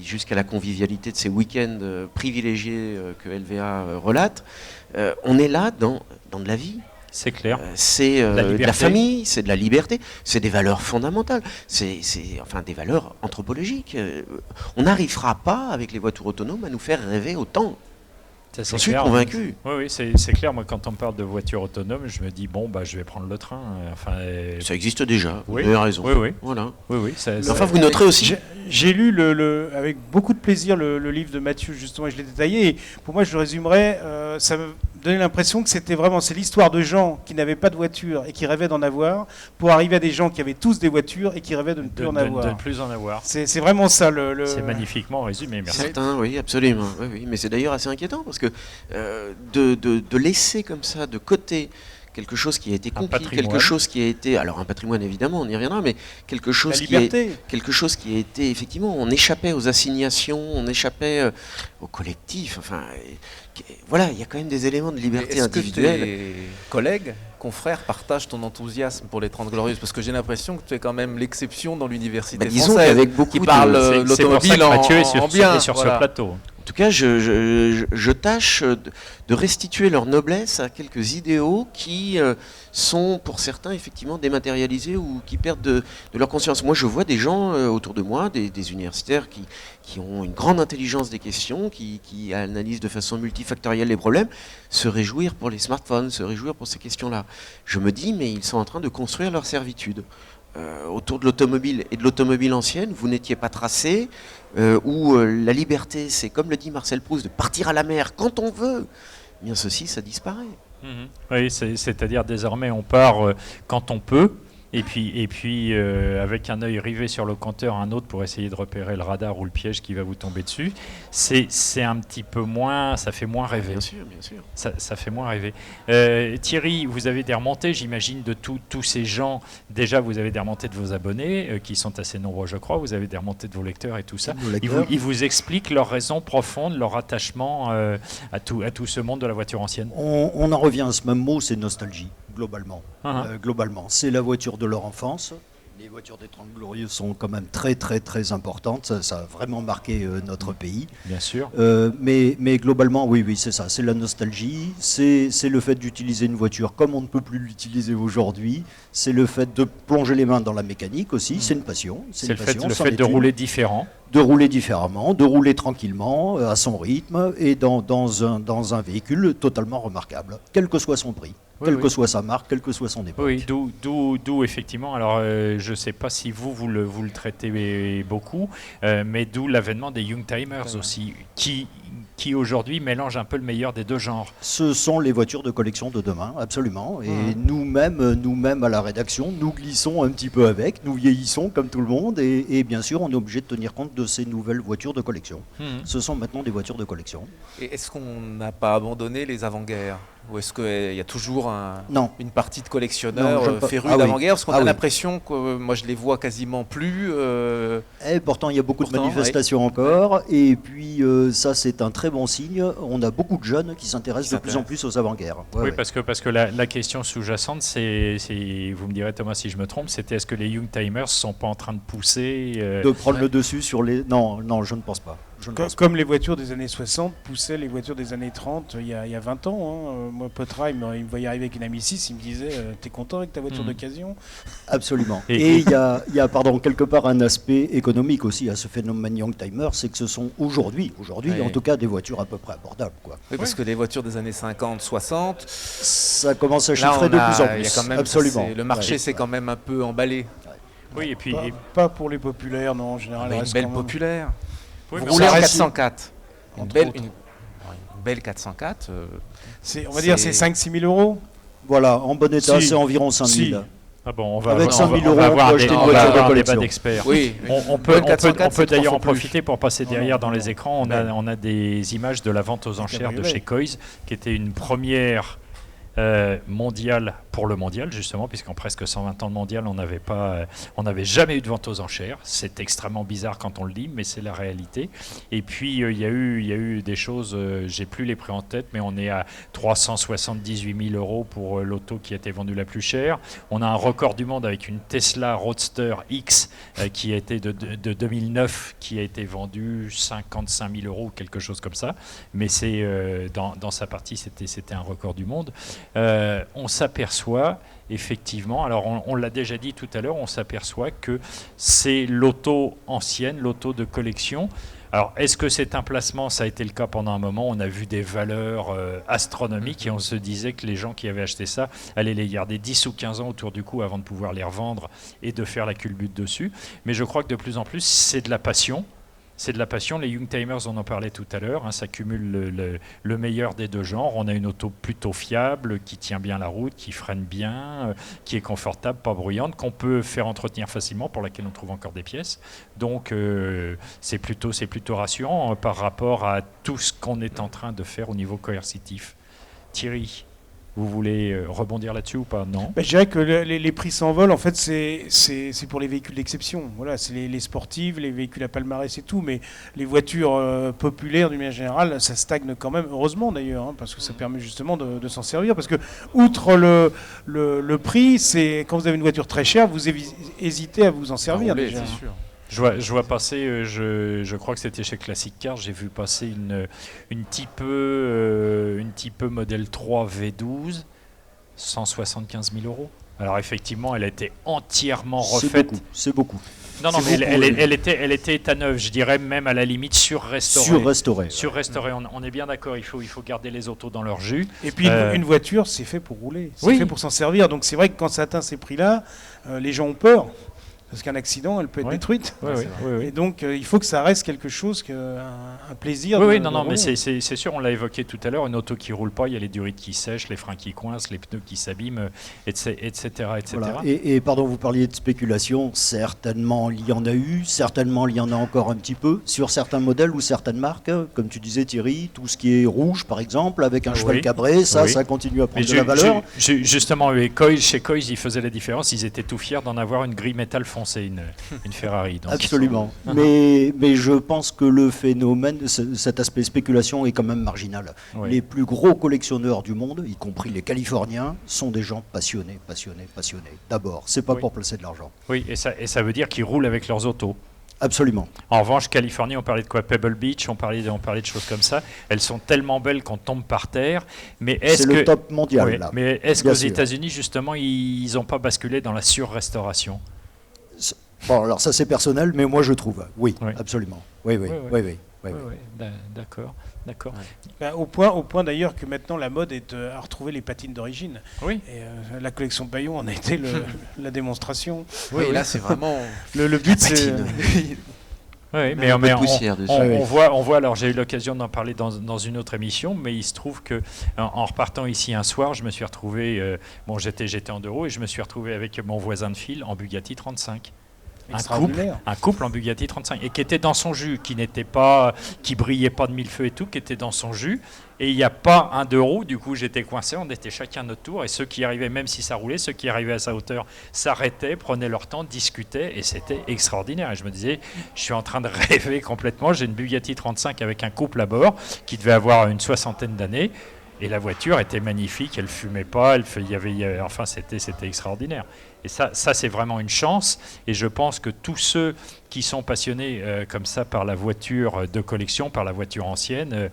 jusqu'à la convivialité de ces week-ends privilégiés que LVA relate. On est là dans de la vie. C'est clair. C'est La de liberté. la famille, c'est de la liberté, c'est des valeurs fondamentales, c'est des valeurs anthropologiques. On n'arrivera pas avec les voitures autonomes à nous faire rêver autant. Ça, J'en c'est suis clair. convaincu. Oui, c'est clair. Moi, quand on me parle de voiture autonome, je me dis, je vais prendre le train. Ça existe déjà, Oui. vous avez raison. Oui, oui. Voilà. Oui. Enfin, vous noterez aussi. J'ai lu avec beaucoup de plaisir le livre de Mathieu, justement, et je l'ai détaillé. Et pour moi, je le résumerais, ça me donnait l'impression que c'est l'histoire de gens qui n'avaient pas de voiture et qui rêvaient d'en avoir, pour arriver à des gens qui avaient tous des voitures et qui rêvaient de ne plus en avoir. De ne plus en avoir. C'est vraiment ça. C'est magnifiquement résumé, merci. Certains, oui, absolument. Oui. Mais c'est d'ailleurs assez inquiétant parce que de laisser comme ça de côté quelque chose qui a été conquis, patrimoine. quelque chose qui a été, alors un patrimoine évidemment, on y reviendra, mais quelque chose La qui est, liberté. quelque chose qui a été effectivement, on échappait aux assignations, on échappait au collectif. Enfin, voilà, il y a quand même des éléments de liberté Est-ce que individuelle. tes collègues, confrères partagent ton enthousiasme pour les 30 Glorieuses? Parce que j'ai l'impression que tu es quand même l'exception dans l'université Disons française qu'avec beaucoup qui parle C'est pour ça l'automobile que Mathieu est en sur bien. ce Voilà. plateau. En tout cas, je tâche de restituer leur noblesse à quelques idéaux qui sont, pour certains, effectivement dématérialisés ou qui perdent de leur conscience. Moi, je vois des gens autour de moi, des universitaires qui ont une grande intelligence des questions, qui analysent de façon multifactorielle les problèmes, se réjouir pour les smartphones, se réjouir pour ces questions-là. Je me dis, mais ils sont en train de construire leur servitude. Autour de l'automobile et de l'automobile ancienne, vous n'étiez pas tracé, où la liberté, c'est comme le dit Marcel Proust, de partir à la mer quand on veut. Eh bien, ceci, ça disparaît. Oui, c'est-à-dire désormais on part quand on peut. Et puis avec un œil rivé sur le compteur, un autre pour essayer de repérer le radar ou le piège qui va vous tomber dessus, c'est un petit peu moins, ça fait moins rêver. Bien sûr, bien sûr. Ça fait moins rêver. Thierry, vous avez des remontées, j'imagine, de tous ces gens. Déjà, vous avez des remontées de vos abonnés, qui sont assez nombreux, je crois. Vous avez des remontées de vos lecteurs et tout ça. Ils vous expliquent leurs raisons profondes, leur attachement à tout ce monde de la voiture ancienne. On en revient à ce même mot, c'est nostalgie, globalement. Uh-huh. Globalement, c'est la voiture de leur enfance. Les voitures des 30 Glorieux sont quand même très très très importantes. Ça a vraiment marqué notre pays. Bien sûr. Mais globalement, oui, c'est ça. C'est la nostalgie. C'est le fait d'utiliser une voiture comme on ne peut plus l'utiliser aujourd'hui. C'est le fait de plonger les mains dans la mécanique aussi. C'est une passion. C'est le fait de rouler différent. De rouler différemment, de rouler tranquillement, à son rythme, et dans un véhicule totalement remarquable, quel que soit son prix. Quelle que soit sa marque, quelle que soit son époque. Oui, d'où effectivement, alors je ne sais pas si vous le traitez beaucoup, mais d'où l'avènement des Youngtimers aussi, qui aujourd'hui mélangent un peu le meilleur des deux genres. Ce sont les voitures de collection de demain, absolument. Et nous-mêmes à la rédaction, nous glissons un petit peu avec, nous vieillissons comme tout le monde, et bien sûr, on est obligé de tenir compte de ces nouvelles voitures de collection. Ce sont maintenant des voitures de collection. Et est-ce qu'on n'a pas abandonné les avant-guerres ? Ou est-ce qu'il y a toujours une partie de collectionneurs férus d'avant-guerre ? Parce qu'on a l'impression que moi je les vois quasiment plus. Et pourtant il y a beaucoup de manifestations encore. Et puis ça c'est un très bon signe. On a beaucoup de jeunes qui s'intéressent de plus en plus aux avant-guerres. Parce que la question sous-jacente, c'est, vous me direz Thomas si je me trompe, c'était est-ce que les Youngtimers ne sont pas en train de pousser de prendre le dessus sur les... Non, je ne pense pas. Comme les voitures des années 60 poussaient les voitures des années 30 il y a 20 ans. Moi, Potra, il me voyait arriver avec une Ami 6, il me disait t'es content avec ta voiture d'occasion ? Absolument. Et il y a quelque part un aspect économique aussi à ce phénomène Youngtimer, c'est que ce sont aujourd'hui en tout cas des voitures à peu près abordables. Oui, parce que les voitures des années 50, 60... Ça commence à chiffrer de plus en plus. Absolument. Le marché s'est quand même un peu emballé. Oui, et puis... Pas pour les populaires, non, en général. Une belle populaire. Oui, vous roulez en 404. Une belle 404. On va dire c'est 5-6 000 euros. Voilà, en bon état, c'est environ 5 000. Ah bon, on va avec 5 000 euros, on va acheter une voiture de collection. D'experts. Oui, on peut d'ailleurs en profiter pour passer derrière dans les écrans. On a des images de la vente aux enchères de chez Coys, qui était une première mondiale pour le mondial, justement, puisqu'en presque 120 ans de mondial, on n'avait jamais eu de vente aux enchères. C'est extrêmement bizarre quand on le dit, mais c'est la réalité. Et puis, il y a eu des choses, j'ai plus les prix en tête, mais on est à 378 000 euros pour l'auto qui a été vendue la plus chère. On a un record du monde avec une Tesla Roadster X qui a été de 2009, qui a été vendue 55 000 euros, quelque chose comme ça. Mais c'est dans sa partie, c'était un record du monde. On s'aperçoit effectivement, alors on l'a déjà dit tout à l'heure, on s'aperçoit que c'est l'auto ancienne, l'auto de collection. Alors, est-ce que c'est un placement ? Ça a été le cas pendant un moment. On a vu des valeurs astronomiques et on se disait que les gens qui avaient acheté ça allaient les garder 10 ou 15 ans autour du cou avant de pouvoir les revendre et de faire la culbute dessus. Mais je crois que de plus en plus, c'est de la passion. C'est de la passion. Les Youngtimers, on en parlait tout à l'heure, ça cumule le meilleur des deux genres. On a une auto plutôt fiable, qui tient bien la route, qui freine bien, qui est confortable, pas bruyante, qu'on peut faire entretenir facilement, pour laquelle on trouve encore des pièces. Donc c'est plutôt rassurant par rapport à tout ce qu'on est en train de faire au niveau coercitif. Thierry, vous voulez rebondir là-dessus ou pas ? Non. Je dirais que les prix s'envolent. En fait, c'est pour les véhicules d'exception. Voilà, c'est les sportives, les véhicules à palmarès et tout. Mais les voitures populaires, d'une manière générale, ça stagne quand même. Heureusement d'ailleurs, parce que ça permet justement de s'en servir. Parce que outre le prix, c'est quand vous avez une voiture très chère, vous hésitez à vous en servir déjà. C'est sûr. Je vois passer, je crois que c'était chez Classic Cars, j'ai vu passer une Type modèle 3 V12, 175 000 €. Alors effectivement, elle a été entièrement refaite. C'est beaucoup. Non, C'est mais beaucoup, oui. elle était état neuve, je dirais même à la limite surrestaurée. Surrestaurée. Surrestaurée, on est bien d'accord, il faut garder les autos dans leur jus. Et puis une voiture, c'est fait pour rouler, c'est Oui. fait pour s'en servir. Donc c'est vrai que quand ça atteint ces prix-là, les gens ont peur. Parce qu'un accident, elle peut être Ouais. détruite. Oui, oui, oui, oui. Et donc il faut que ça reste quelque chose, un plaisir. Oui, de- oui, de non, mais rouler. c'est sûr, on l'a évoqué tout à l'heure, une auto qui roule pas, il y a les durites qui sèchent, les freins qui coincent, les pneus qui s'abîment, etc. Voilà. Et pardon, vous parliez de spéculation, certainement il y en a eu, certainement il y en a encore un petit peu, sur certains modèles ou certaines marques, comme tu disais Thierry, tout ce qui est rouge par exemple, avec un cheval Oui. cabré, ça Oui. continue à prendre Mais de la valeur. justement, chez Coys, ils faisaient la différence, ils étaient tout fiers d'en avoir une grille métal foncée, une Ferrari. Donc Absolument. Mais je pense que le phénomène, cet aspect spéculation est quand même marginal. Oui. Les plus gros collectionneurs du monde, y compris les Californiens, sont des gens passionnés. D'abord, c'est pas Oui. pour placer de l'argent. Oui, et ça veut dire qu'ils roulent avec leurs autos. Absolument. En revanche, Californie, on parlait de quoi? Pebble Beach, on parlait de choses comme ça. Elles sont tellement belles qu'on tombe par terre. Mais est-ce C'est que le top mondial, Oui, là. mais est-ce Bien qu'aux sûr. États-Unis, justement, ils n'ont pas basculé dans la surrestauration? Bon, alors ça c'est personnel, mais moi je trouve. Oui, Oui. absolument. Oui. Oui, d'accord. Ben, au point d'ailleurs que maintenant la mode est à retrouver les patines d'origine. Oui. Et la collection Bayon en a été la démonstration. Oui, là c'est vraiment. Le but c'est... Oui, Un peu de poussière dessus. on voit, alors j'ai eu l'occasion d'en parler dans une autre émission, mais il se trouve que en repartant ici un soir, je me suis retrouvé, j'étais en 2 roues et je me suis retrouvé avec mon voisin de file en Bugatti 35. Extraordinaire. Un couple en Bugatti 35 et qui était dans son jus, qui brillait pas de mille feux et tout, qui était dans son jus. Et il n'y a pas un 2 roues, du coup j'étais coincé, on était chacun à notre tour et ceux qui arrivaient, même si ça roulait, ceux qui arrivaient à sa hauteur s'arrêtaient, prenaient leur temps, discutaient et c'était extraordinaire. Et je me disais, je suis en train de rêver complètement, j'ai une Bugatti 35 avec un couple à bord qui devait avoir une 60aine d'années. Et la voiture était magnifique, elle fumait pas, enfin c'était extraordinaire. Et ça c'est vraiment une chance. Et je pense que tous ceux qui sont passionnés comme ça par la voiture de collection, par la voiture ancienne,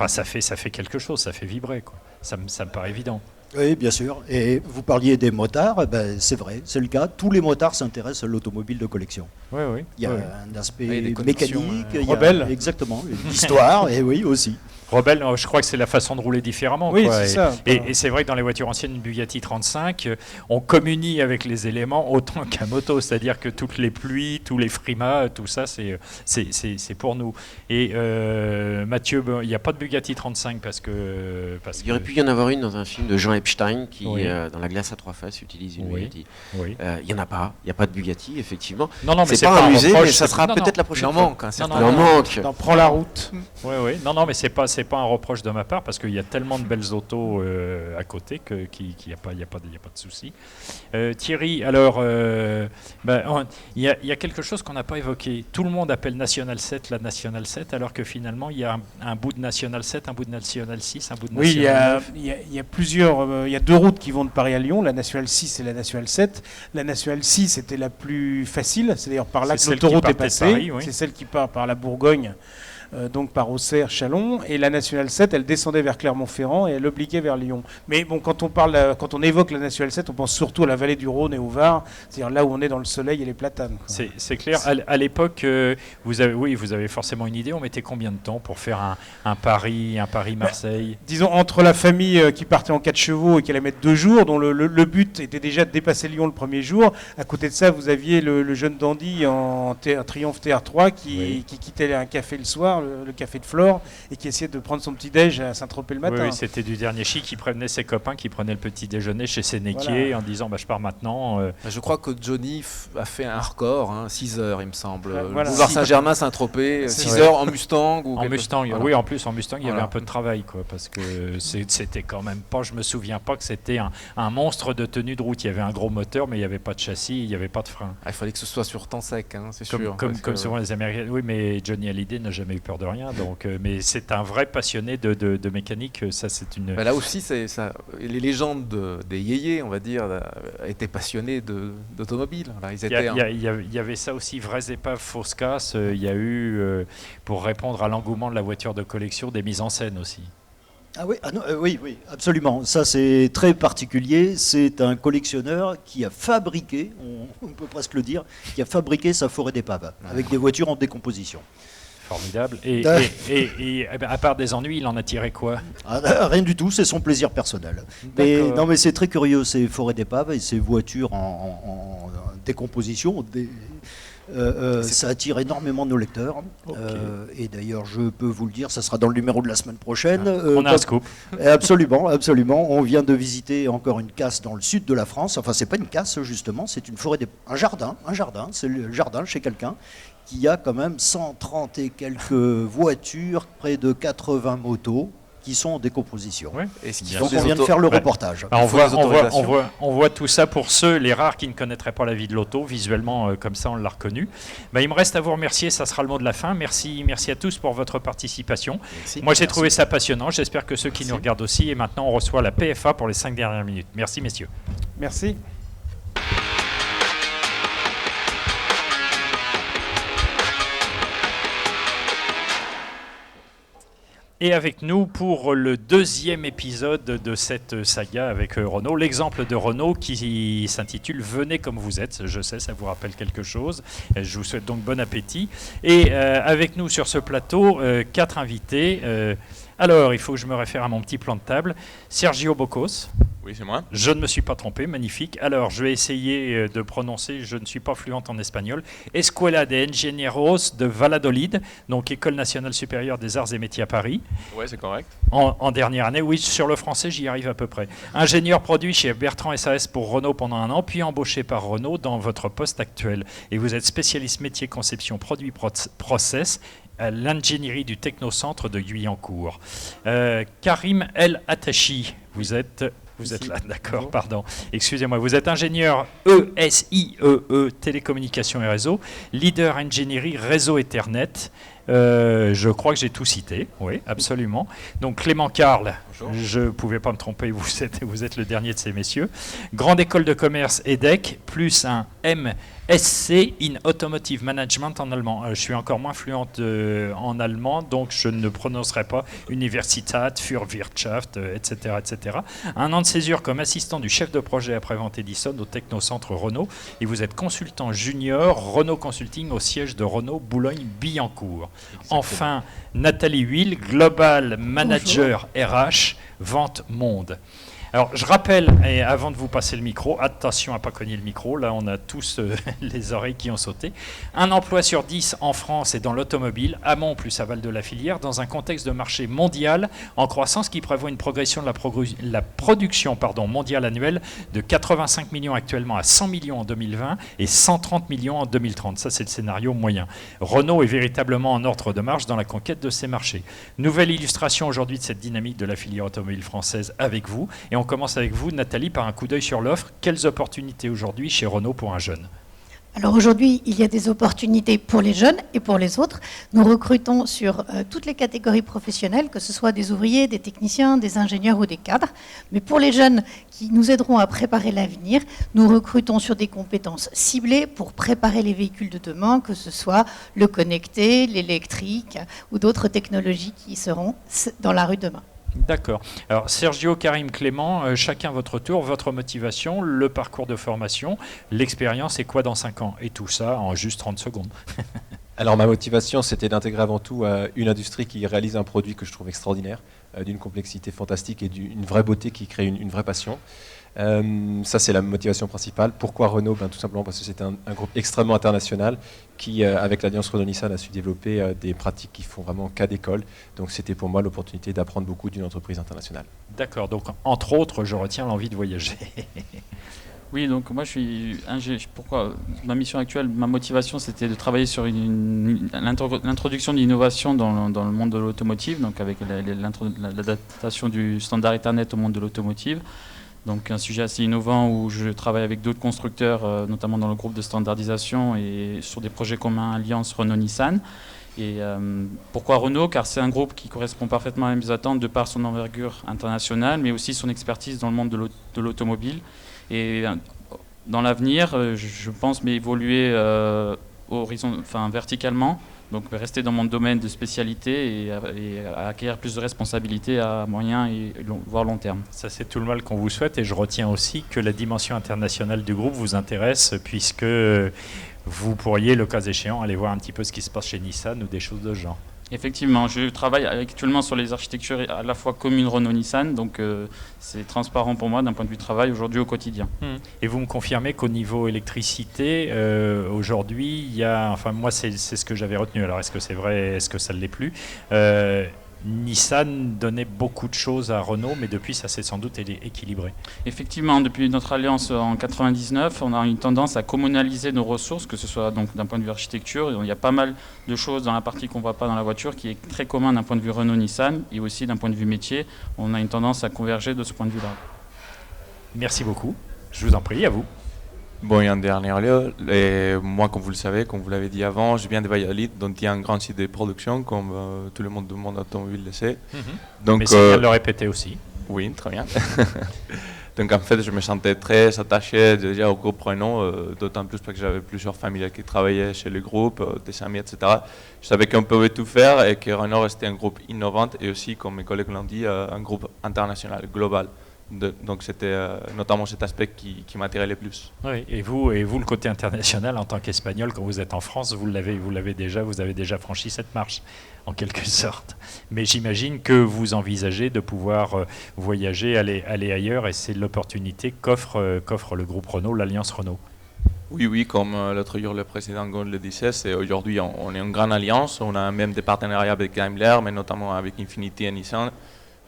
ça fait quelque chose, ça fait vibrer, quoi. Ça me paraît évident. Oui, bien sûr. Et vous parliez des motards, c'est vrai, c'est le cas. Tous les motards s'intéressent à l'automobile de collection. Oui, oui. Il y a oui. un aspect Il y a des connexions, mécanique, il y a- rebelles. exactement, l'histoire, et oui aussi. Rebelle, je crois que c'est la façon de rouler différemment. Oui, quoi. c'est ça. Et c'est vrai que dans les voitures anciennes, une Bugatti 35, on communie avec les éléments autant qu'un moto. C'est-à-dire que toutes les pluies, tous les frimas, tout ça, c'est pour nous. Et Mathieu, il n'y a pas de Bugatti 35 parce que... Il y aurait pu y en avoir une dans un film de Jean Epstein qui, Oui. dans La glace à 3 faces, utilise une Oui. Bugatti. Oui. Il n'y en a pas. Il n'y a pas de Bugatti, effectivement. Non, mais c'est pas un musée, reproche, mais ça sera non, peut-être la Il prochaine en fois. manque un Non, certain Il en manque. T'en prends la route. Oui, oui. Non, mais c'est pas un reproche de ma part parce qu'il y a tellement de belles autos à côté qu'il n'y a pas de souci. Thierry, alors, il y a quelque chose qu'on n'a pas évoqué. Tout le monde appelle National 7 la National 7, alors que finalement, il y a un bout de National 7, un bout de National 6, un bout de Oui, National 9. il y a plusieurs. Il y a 2 routes qui vont de Paris à Lyon, la Nationale 6 et la Nationale 7. La Nationale 6 était la plus facile, c'est d'ailleurs par là C'est que celle qui l'autoroute est partait de passée. Paris, oui. C'est celle qui part par la Bourgogne, donc par Auxerre, Châlons. Et la Nationale 7, elle descendait vers Clermont-Ferrand et elle obliquait vers Lyon. Mais bon, quand on évoque la Nationale 7, on pense surtout à la vallée du Rhône et au Var, c'est-à-dire là où on est dans le soleil et les platanes, quoi. C'est clair. À l'époque, vous avez forcément une idée. On mettait combien de temps pour faire un Paris-Marseille? Disons, entre la famille qui partait en 4 chevaux et qui allait mettre 2 jours, dont le but était déjà de dépasser Lyon le premier jour, à côté de ça, vous aviez le jeune dandy en Triomphe TR3 qui quittait un café le soir, le café de Flore, et qui essayait de prendre son petit-déj à Saint-Tropez le matin. Oui, c'était du dernier chic qui prévenait ses copains qui prenaient le petit déjeuner chez Sénéquier Voilà. en disant je pars maintenant. Je crois que Johnny a fait un record, 6 heures il me semble. Voilà. Boulevard Saint-Germain, Saint-Tropez, C'est 6 vrai. heures en Mustang. Ou En quelque- Mustang, Voilà. oui, en plus en Mustang, il y avait Voilà. un peu de travail, quoi, parce que c'était quand même pas, je me souviens pas que c'était un monstre de tenue de route. Il y avait un gros moteur, mais il n'y avait pas de châssis, il n'y avait pas de frein. Il fallait que ce soit sur temps sec, c'est Comme, sûr. comme, parce comme que- souvent les Américains. Oui, mais Johnny Hallyday n'a jamais eu peur peur de rien. Donc, mais c'est un vrai passionné de mécanique. Ça, c'est une. Là aussi, ça, les légendes des yéyés, on va dire, étaient passionnés d'automobile. Il y avait ça aussi, vraies épaves, fausses casses. Il y a eu, pour répondre à l'engouement de la voiture de collection, des mises en scène aussi. Ah oui, oui, absolument. Ça, c'est très particulier. C'est un collectionneur qui a fabriqué, on peut presque le dire, qui a fabriqué sa forêt d'épaves avec des voitures en décomposition. Formidable. Et à part des ennuis, il en a tiré quoi? Rien du tout, c'est son plaisir personnel. Mais c'est très curieux, ces forêts d'épaves et ces voitures en décomposition. Ça attire énormément nos lecteurs. Okay. Et d'ailleurs, je peux vous le dire, ça sera dans le numéro de la semaine prochaine. On a un scoop. Absolument, absolument. On vient de visiter encore une casse dans le sud de la France. Enfin, c'est pas une casse, justement, c'est une forêt, un jardin. C'est le jardin chez quelqu'un qui a quand même 130 et quelques voitures, près de 80 motos qui sont en décomposition. Ouais. Donc on vient de faire le reportage. On voit tout ça pour ceux, les rares qui ne connaîtraient pas la vie de l'auto, visuellement comme ça on l'a reconnu. Il me reste à vous remercier, ça sera le mot de la fin. Merci à tous pour votre participation. Moi j'ai trouvé ça passionnant, j'espère que ceux qui nous regardent aussi. Et maintenant on reçoit la PFA pour les 5 dernières minutes. Merci messieurs. Merci. Et avec nous pour le deuxième épisode de cette saga avec Renault, l'exemple de Renault qui s'intitule « Venez comme vous êtes ». Je sais, ça vous rappelle quelque chose. Je vous souhaite donc bon appétit. Et avec nous sur ce plateau, 4 invités. Alors, il faut que je me réfère à mon petit plan de table. Sergio Bocos. Oui, c'est moi. Je ne me suis pas trompé, magnifique. Alors, je vais essayer de prononcer, je ne suis pas fluente en espagnol. Escuela de Ingenieros de Valladolid, donc École nationale supérieure des arts et métiers à Paris. Oui, c'est correct. En dernière année, oui, sur le français, j'y arrive à peu près. Ingénieur produit chez Bertrand SAS pour Renault pendant 1 an, puis embauché par Renault dans votre poste actuel. Et vous êtes spécialiste métier conception produit process à l'ingénierie du Technocentre de Guyancourt. Karim El Attachi, vous êtes là, d'accord, pardon. Excusez-moi, vous êtes ingénieur ESIEE, télécommunications et réseaux, leader ingénierie réseau Ethernet. Je crois que j'ai tout cité, oui, absolument. Donc Clément Carle, bonjour. Je ne pouvais pas me tromper, vous êtes le dernier de ces messieurs. Grande école de commerce EDEC, plus un MSc in Automotive Management en allemand. Je suis encore moins fluente en allemand, donc je ne prononcerai pas Universität für Wirtschaft, etc., etc. 1 an de césure comme assistant du chef de projet après-vente Edison au Technocentre Renault. Et vous êtes consultant junior Renault Consulting au siège de Renault Boulogne-Billancourt. Exactement. Enfin, Nathalie Huil, Global Manager RH, Vente Monde. Alors, je rappelle, et avant de vous passer le micro, attention à ne pas cogner le micro, là on a tous les oreilles qui ont sauté. 1 emploi sur 10 en France et dans l'automobile, amont plus aval de la filière, dans un contexte de marché mondial en croissance qui prévoit une progression de la production mondiale annuelle de 85 millions actuellement à 100 millions en 2020 et 130 millions en 2030. Ça, c'est le scénario moyen. Renault est véritablement en ordre de marche dans la conquête de ces marchés. Nouvelle illustration aujourd'hui de cette dynamique de la filière automobile française avec vous. Et on commence avec vous, Nathalie, par un coup d'œil sur l'offre. Quelles opportunités aujourd'hui chez Renault pour un jeune ? Alors aujourd'hui, il y a des opportunités pour les jeunes et pour les autres. Nous recrutons sur toutes les catégories professionnelles, que ce soit des ouvriers, des techniciens, des ingénieurs ou des cadres. Mais pour les jeunes qui nous aideront à préparer l'avenir, nous recrutons sur des compétences ciblées pour préparer les véhicules de demain, que ce soit le connecté, l'électrique ou d'autres technologies qui seront dans la rue demain. D'accord. Alors Sergio, Karim, Clément, chacun votre tour, votre motivation, le parcours de formation, l'expérience et quoi dans 5 ans? Et tout ça en juste 30 secondes. Alors ma motivation, c'était d'intégrer avant tout une industrie qui réalise un produit que je trouve extraordinaire, d'une complexité fantastique et d'une vraie beauté qui crée une vraie passion. Ça, c'est la motivation principale. Pourquoi Renault? Tout simplement parce que c'est un groupe extrêmement international qui, avec l'Alliance Renault-Nissan, a su développer des pratiques qui font vraiment cas d'école. Donc c'était pour moi l'opportunité d'apprendre beaucoup d'une entreprise internationale. D'accord, donc entre autres, je retiens l'envie de voyager. Oui, donc moi je suis pourquoi ma mission actuelle, ma motivation, c'était de travailler sur l'introduction d'innovation dans le monde de l'automotive, donc avec l'adaptation du standard Ethernet au monde de l'automotive. Donc un sujet assez innovant où je travaille avec d'autres constructeurs, notamment dans le groupe de standardisation et sur des projets communs Alliance Renault-Nissan. Et pourquoi Renault? Car c'est un groupe qui correspond parfaitement à mes attentes de par son envergure internationale, mais aussi son expertise dans le monde de l'automobile. Et dans l'avenir, je pense évoluer verticalement, donc rester dans mon domaine de spécialité et acquérir plus de responsabilités à moyen et voire long terme. Ça, c'est tout le mal qu'on vous souhaite, et je retiens aussi que la dimension internationale du groupe vous intéresse, puisque vous pourriez, le cas échéant, aller voir un petit peu ce qui se passe chez Nissan ou des choses de ce genre. Effectivement, je travaille actuellement sur les architectures à la fois communes Renault-Nissan, donc c'est transparent pour moi d'un point de vue travail aujourd'hui au quotidien. Et vous me confirmez qu'au niveau électricité, aujourd'hui, il y a, enfin moi c'est ce que j'avais retenu, alors est-ce que c'est vrai, est-ce que ça ne l'est plus, Nissan donnait beaucoup de choses à Renault, mais depuis ça s'est sans doute équilibré. Effectivement, depuis notre alliance en 99, on a une tendance à communaliser nos ressources, que ce soit donc d'un point de vue architecture. Il y a pas mal de choses dans la partie qu'on ne voit pas dans la voiture qui est très commun d'un point de vue Renault-Nissan et aussi d'un point de vue métier. On a une tendance à converger de ce point de vue-là. Merci beaucoup. Je vous en prie, à vous. Bon, et en dernier lieu, moi, comme vous le savez, comme vous l'avez dit avant, je viens de Valladolid, dont il y a un grand site de production, comme tout le monde du monde automobile le sait. Donc, mais c'est bien de le répéter aussi. Oui, très bien. Donc en fait, je me sentais très attaché déjà au groupe Renault, d'autant plus parce que j'avais plusieurs familles qui travaillaient chez le groupe, des amis, etc. Je savais qu'on pouvait tout faire et que Renault restait un groupe innovant et aussi, comme mes collègues l'ont dit, un groupe international, global. Donc c'était notamment cet aspect qui m'attirait le plus. Oui, et vous, le côté international en tant qu'Espagnol, quand vous êtes en France, vous avez déjà franchi cette marche, en quelque sorte. Mais j'imagine que vous envisagez de pouvoir voyager, aller ailleurs, et c'est l'opportunité qu'offre le groupe Renault, l'Alliance Renault. Oui, comme l'autre jour le président Ghosn le disait, aujourd'hui on est une grande alliance, on a même des partenariats avec Daimler, mais notamment avec Infiniti et Nissan.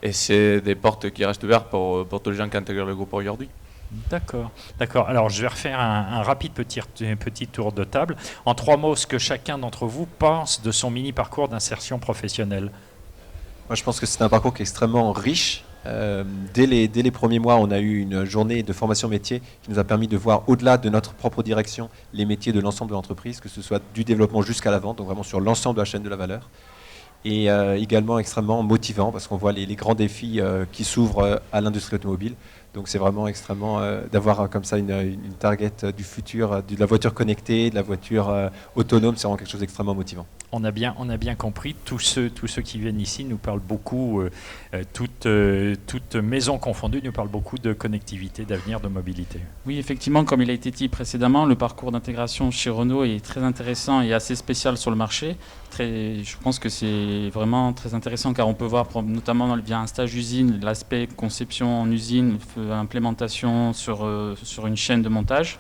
Et c'est des portes qui restent ouvertes pour tous les gens qui intègrent le groupe aujourd'hui. D'accord. Alors je vais refaire un rapide petit tour de table. En 3 mots, ce que chacun d'entre vous pense de son mini-parcours d'insertion professionnelle. Moi, je pense que c'est un parcours qui est extrêmement riche. Dès les premiers mois, on a eu une journée de formation métier qui nous a permis de voir au-delà de notre propre direction les métiers de l'ensemble de l'entreprise, que ce soit du développement jusqu'à la vente, donc vraiment sur l'ensemble de la chaîne de la valeur. Et également extrêmement motivant parce qu'on voit les grands défis qui s'ouvrent à l'industrie automobile. Donc c'est vraiment extrêmement d'avoir comme ça une target du futur, de la voiture connectée, de la voiture autonome, c'est vraiment quelque chose d'extrêmement motivant. On a bien compris, tous ceux qui viennent ici nous parlent beaucoup, toutes maisons confondues, nous parlent beaucoup de connectivité, d'avenir, de mobilité. Oui, effectivement, comme il a été dit précédemment, le parcours d'intégration chez Renault est très intéressant et assez spécial sur le marché. Je pense que c'est vraiment très intéressant car on peut voir notamment via un stage usine l'aspect conception en usine, implémentation sur une chaîne de montage.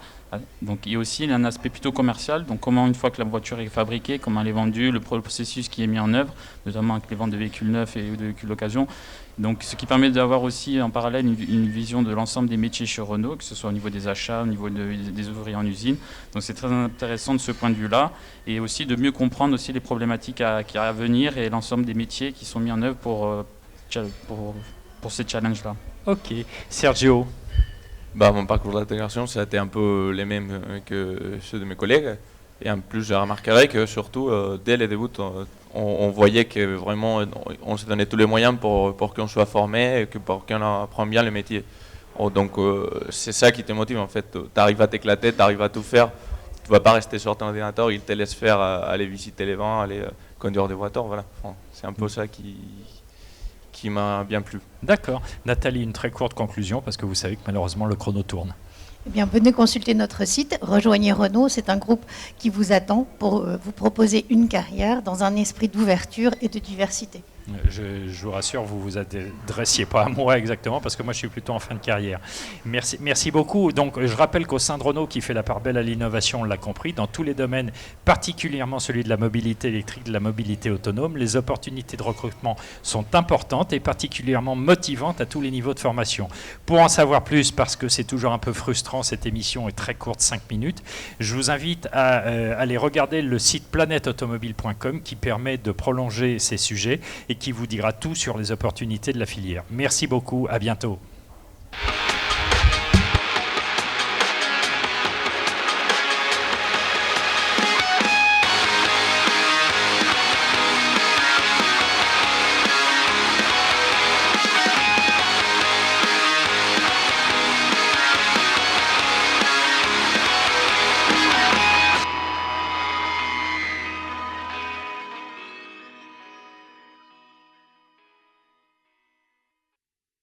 Donc, il y a aussi un aspect plutôt commercial, donc comment une fois que la voiture est fabriquée, comment elle est vendue, le processus qui est mis en œuvre, notamment avec les ventes de véhicules neufs et de véhicules d'occasion. Donc, ce qui permet d'avoir aussi en parallèle une vision de l'ensemble des métiers chez Renault, que ce soit au niveau des achats, au niveau des ouvriers en usine. Donc c'est très intéressant de ce point de vue-là, et aussi de mieux comprendre aussi les problématiques à venir et l'ensemble des métiers qui sont mis en œuvre pour ces challenges-là. Ok. Sergio. Mon parcours d'intégration, ça a été un peu les mêmes que ceux de mes collègues. Et en plus, je remarquerai que surtout, dès les débuts, on voyait que vraiment, on se donnait tous les moyens pour qu'on soit formé et pour qu'on apprenne bien le métier. Donc, c'est ça qui te motive en fait. Tu arrives à t'éclater, tu arrives à tout faire. Tu ne vas pas rester sur ton ordinateur, il te laisse faire, aller visiter les vents, aller conduire des voitures. Voilà. Enfin, c'est un peu ça qui m'a bien plu. D'accord. Nathalie, une très courte conclusion, parce que vous savez que malheureusement le chrono tourne. Eh bien, venez consulter notre site, rejoignez Renault, c'est un groupe qui vous attend pour vous proposer une carrière dans un esprit d'ouverture et de diversité. Je vous rassure, vous ne vous adressiez pas à moi exactement, parce que moi je suis plutôt en fin de carrière. Merci beaucoup. Donc, je rappelle qu'au sein de Renault, qui fait la part belle à l'innovation, on l'a compris, dans tous les domaines, particulièrement celui de la mobilité électrique, de la mobilité autonome, les opportunités de recrutement sont importantes et particulièrement motivantes à tous les niveaux de formation. Pour en savoir plus, parce que c'est toujours un peu frustrant, cette émission est très courte, 5 minutes, je vous invite à aller regarder le site planèteautomobile.com qui permet de prolonger ces sujets et qui vous dira tout sur les opportunités de la filière. Merci beaucoup, à bientôt.